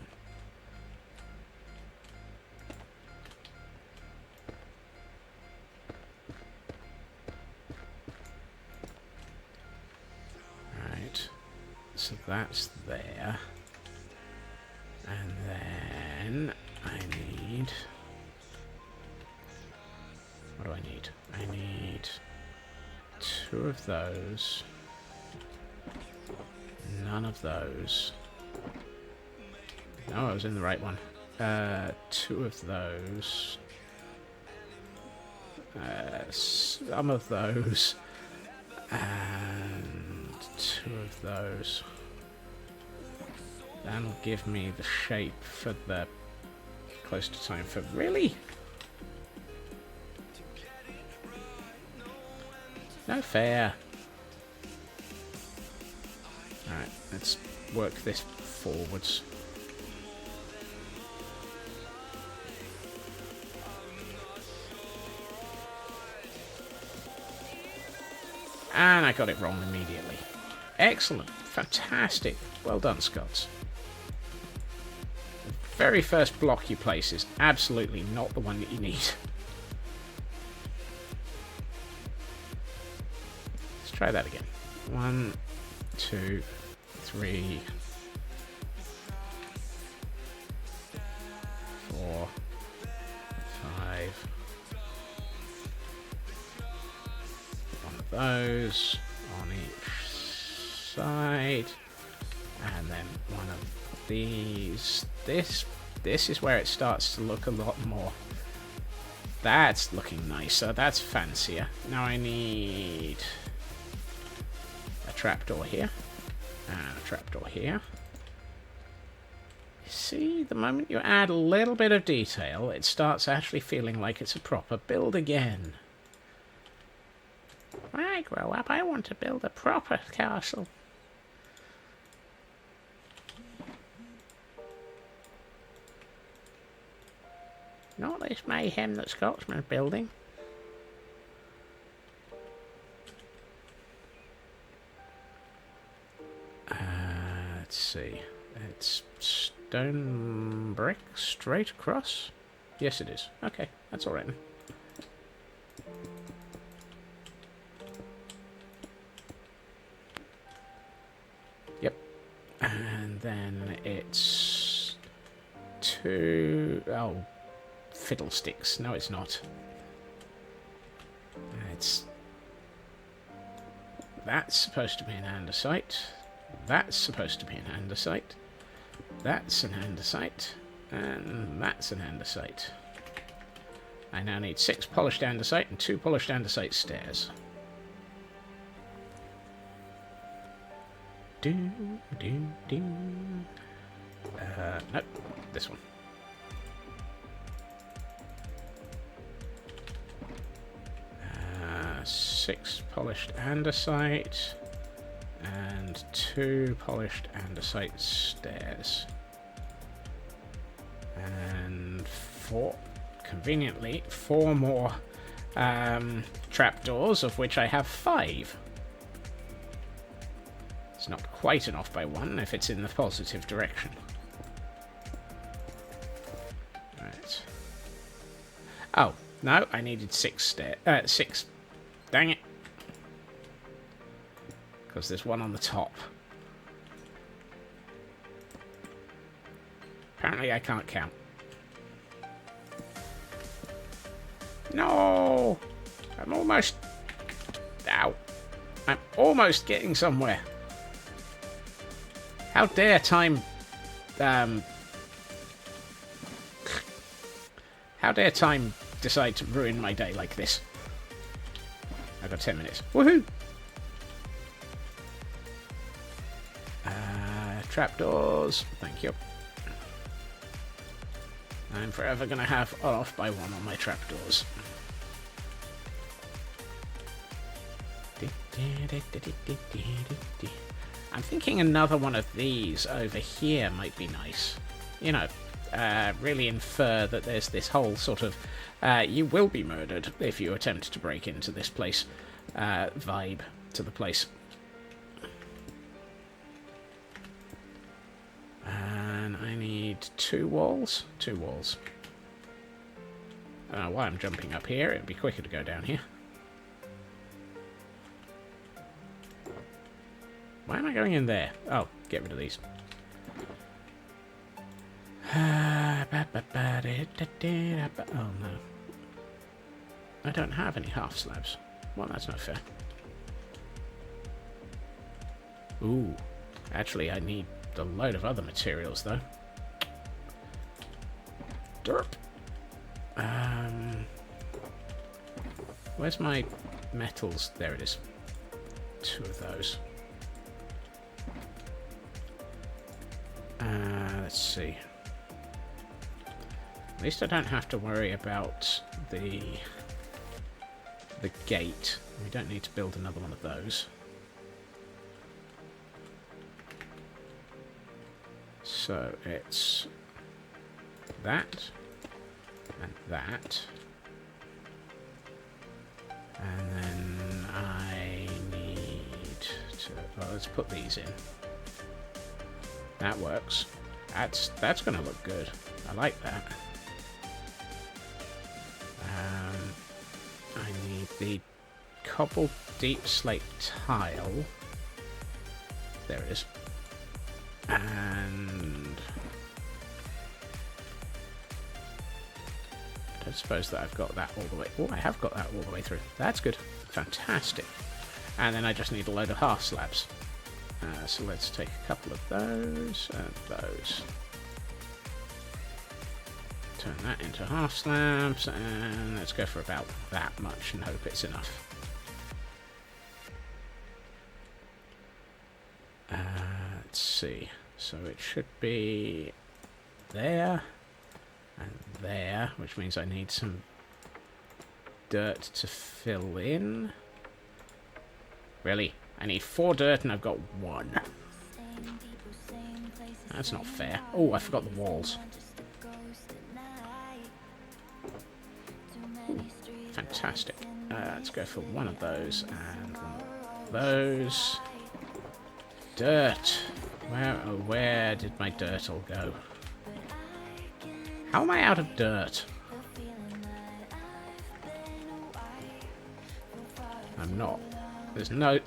Right, so that's there. And then I need... What do I need? I need 2 of those. None of those. No, I was in the right one. 2 of those. Some of those. And 2 of those. That'll give me the shape for the close to time for... Really? No fair. Alright, let's work this forwards. And I got it wrong immediately. Excellent. Fantastic. Well done, Scots. The very first block you place is absolutely not the one that you need. Let's try that again. 1, 2, 3, 4, 5. One of those on each side. And then one of these. This is where it starts to look a lot more. That's looking nicer. That's fancier. Now I need a trapdoor here. And a trapdoor here. You see, the moment you add a little bit of detail, it starts actually feeling like it's a proper build again. When I grow up, I want to build a proper castle. Not this mayhem that Scotsman's building. Let's see. It's stone brick straight across? Yes, it is. Okay, that's alright then. Yep. And then it's 2... Oh, fiddlesticks. No, it's not. It's... That's supposed to be an andesite. That's supposed to be an andesite. That's an andesite. And that's an andesite. I now need 6 polished andesite and 2 polished andesite stairs. Nope. This one. Six polished andesite and 2 polished andesite stairs. And 4, conveniently, 4 more trapdoors, of which I have 5. It's not quite an off by 1 if it's in the positive direction. Right. Oh, no, I needed 6 6. Dang it. Because there's one on the top. Apparently I can't count. No! I'm almost... Ow. I'm almost getting somewhere. How dare time How dare time decide to ruin my day like this? I've got 10 minutes. Woohoo! Trapdoors. Thank you. I'm forever going to have off by one on my trapdoors. I'm thinking another one of these over here might be nice. You know, really infer that there's this whole sort of you will be murdered if you attempt to break into this place vibe to the place. And I need 2 walls. 2 walls. I don't know why I'm jumping up here. It'd be quicker to go down here. Why am I going in there? Oh, get rid of these. Oh no. I don't have any half slabs. Well, that's not fair. Ooh. Actually, I need a load of other materials, though. Derp. Where's my metals? There it is. 2 of those. Let's see. At least I don't have to worry about the gate. We don't need to build another one of those. So it's that and that. And then I need to... Well, let's put these in. That works. That's going to look good. I like that. I need the cobbled deep slate tile. There it is. And I don't suppose that I've got that all the way. Oh, I have got that all the way through. That's good. Fantastic. And then I just need a load of half slabs. So let's take a couple of those and those. Turn that into half slabs, and let's go for about that much and hope it's enough. Let's see. So it should be there and there, which means I need some dirt to fill in. Really? I need 4 dirt and I've got 1. That's not fair. Oh, I forgot the walls. Ooh, fantastic. Let's go for one of those and one of those. Dirt. Where did my dirt all go? How am I out of dirt? I'm not. There's no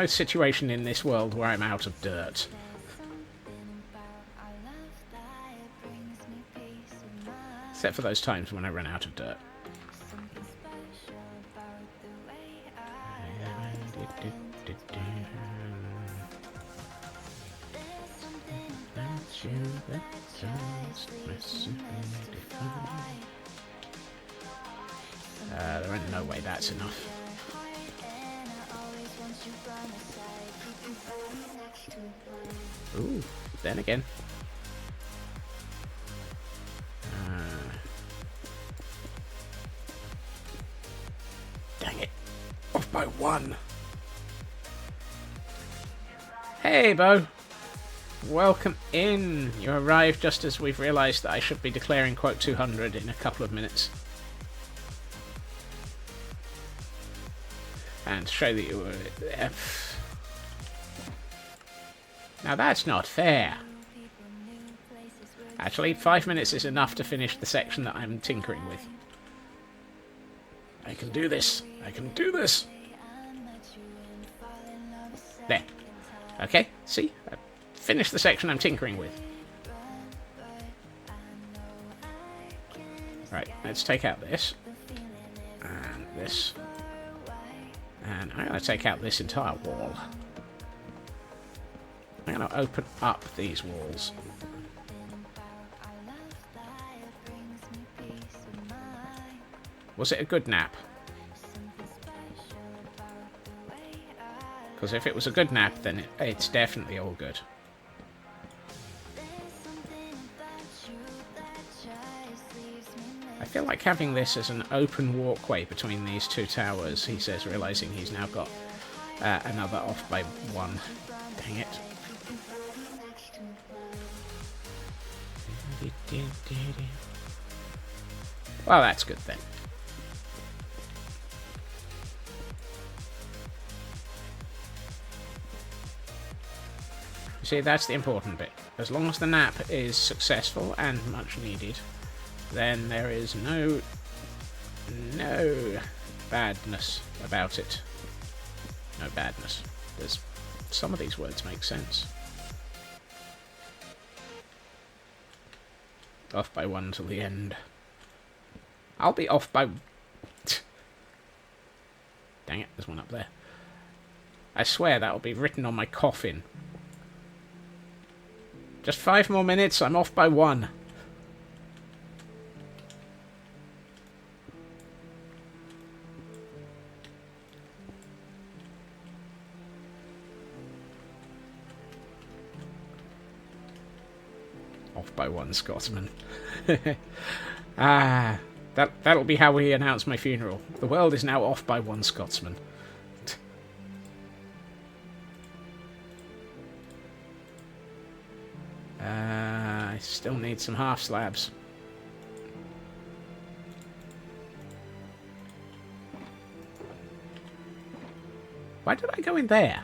situation in this world where I'm out of dirt. Except for those times when I run out of dirt. There ain't no way that's enough. Ooh, then again. Dang it. Off by 1. Hey, Bo. Welcome in. You arrived just as we've realised that I should be declaring quote 200 in a couple of minutes. And to show that you were... Now that's not fair. Actually, 5 minutes is enough to finish the section that I'm tinkering with. I can do this. I can do this. There. Okay, see? I finished the section I'm tinkering with. Right, let's take out this. And this. And I'm going to take out this entire wall. I'm going to open up these walls. Was it a good nap? Because if it was a good nap, then it's definitely all good. I feel like having this as an open walkway between these two towers, he says, realising he's now got another off by 1. Dang it. Well, that's good then. You see, that's the important bit. As long as the nap is successful and much needed, then there is no badness about it. No badness. There's some of these words make sense. Off by 1 till the end. I'll be off by... Dang it, there's one up there. I swear that'll be written on my coffin. Just 5 more minutes, I'm off by 1. Off by 1, Scotsman. That'll be how we announce my funeral. The world is now off by 1 Scotsman. I still need some half slabs. Why did I go in there?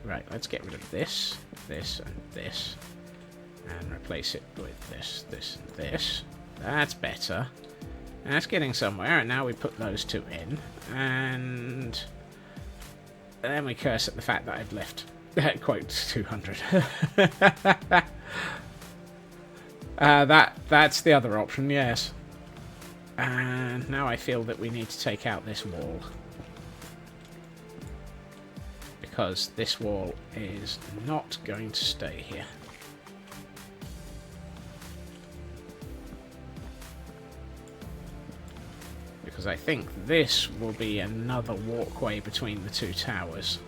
Right, let's get rid of this, this, and this. And replace it with this, this, and this. That's better. That's getting somewhere, and now we put those 2 in. And then we curse at the fact that I've left, quote, 200. That's the other option, yes. And now I feel that we need to take out this wall. Because this wall is not going to stay here. Because I think this will be another walkway between the 2 towers.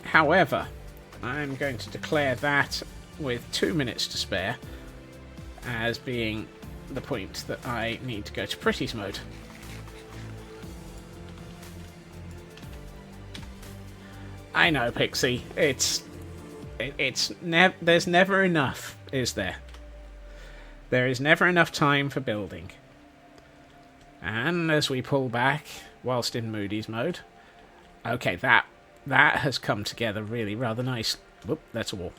However, I'm going to declare that with 2 minutes to spare as being the point that I need to go to Pretty's mode. I know, Pixie. There's never enough, is there? There is never enough time for building. And as we pull back, whilst in Moody's mode... Okay, that has come together really rather nice. Whoop, that's a wall.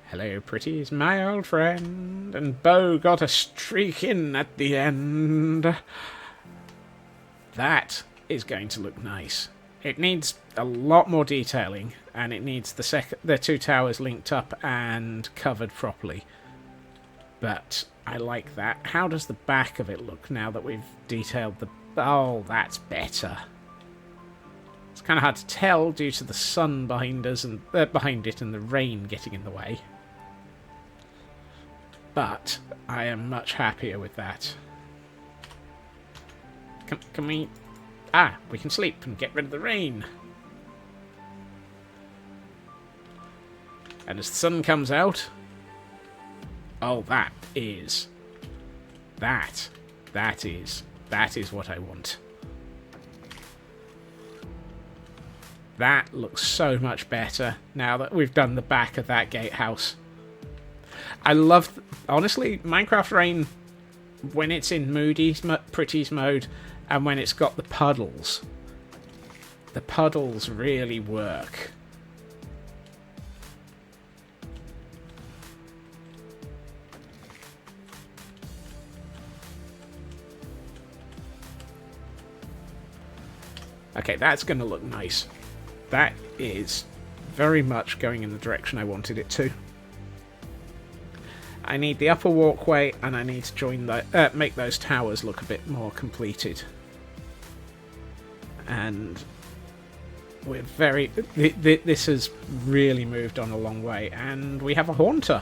Hello, Pretty's my old friend. And Bo got a streak in at the end. That is going to look nice. It needs a lot more detailing, and it needs the 2 towers linked up and covered properly. But I like that. How does the back of it look now that we've detailed the... Oh, that's better. It's kind of hard to tell due to the sun behind us and behind it and the rain getting in the way. But I am much happier with that. Can we... Ah, we can sleep and get rid of the rain. And as the sun comes out... Oh, that is what I want. That looks so much better now that we've done the back of that gatehouse. I love... Honestly, Minecraft Rain, when it's in Pretty's mode, and when it's got the puddles really work. Okay, that's going to look nice. That is very much going in the direction I wanted it to. I need the upper walkway, and I need to join the make those towers look a bit more completed. And we're very... This has really moved on a long way, and we have a Haunter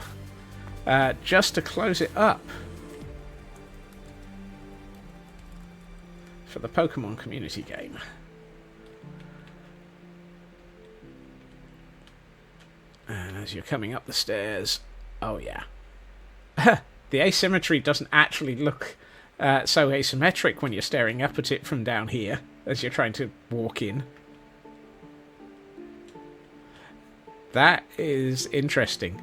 just to close it up for the Pokemon community game. And as you're coming up the stairs, oh yeah, the asymmetry doesn't actually look so asymmetric when you're staring up at it from down here as you're trying to walk in. That is interesting.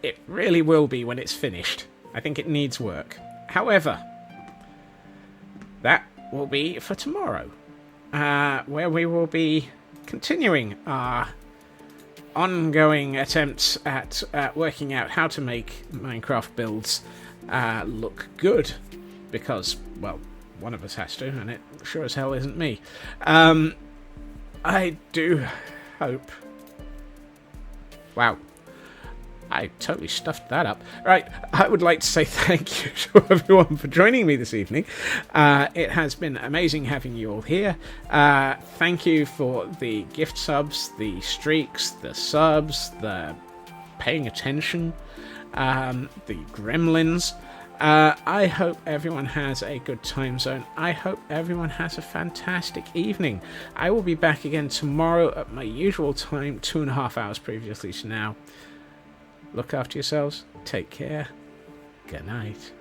It really will be when it's finished. I think it needs work. However, that will be for tomorrow, where we will be continuing our ongoing attempts at working out how to make Minecraft builds look good. Because, well, one of us has to, and it sure as hell isn't me. I do hope... Wow. I totally stuffed that up. Right, I would like to say thank you to everyone for joining me this evening. It has been amazing having you all here. Thank you for the gift subs, the streaks, the subs, the paying attention, the gremlins. I hope everyone has a good time zone. I hope everyone has a fantastic evening. I will be back again tomorrow at my usual time, 2.5 hours previously to now. Look after yourselves. Take care. Good night.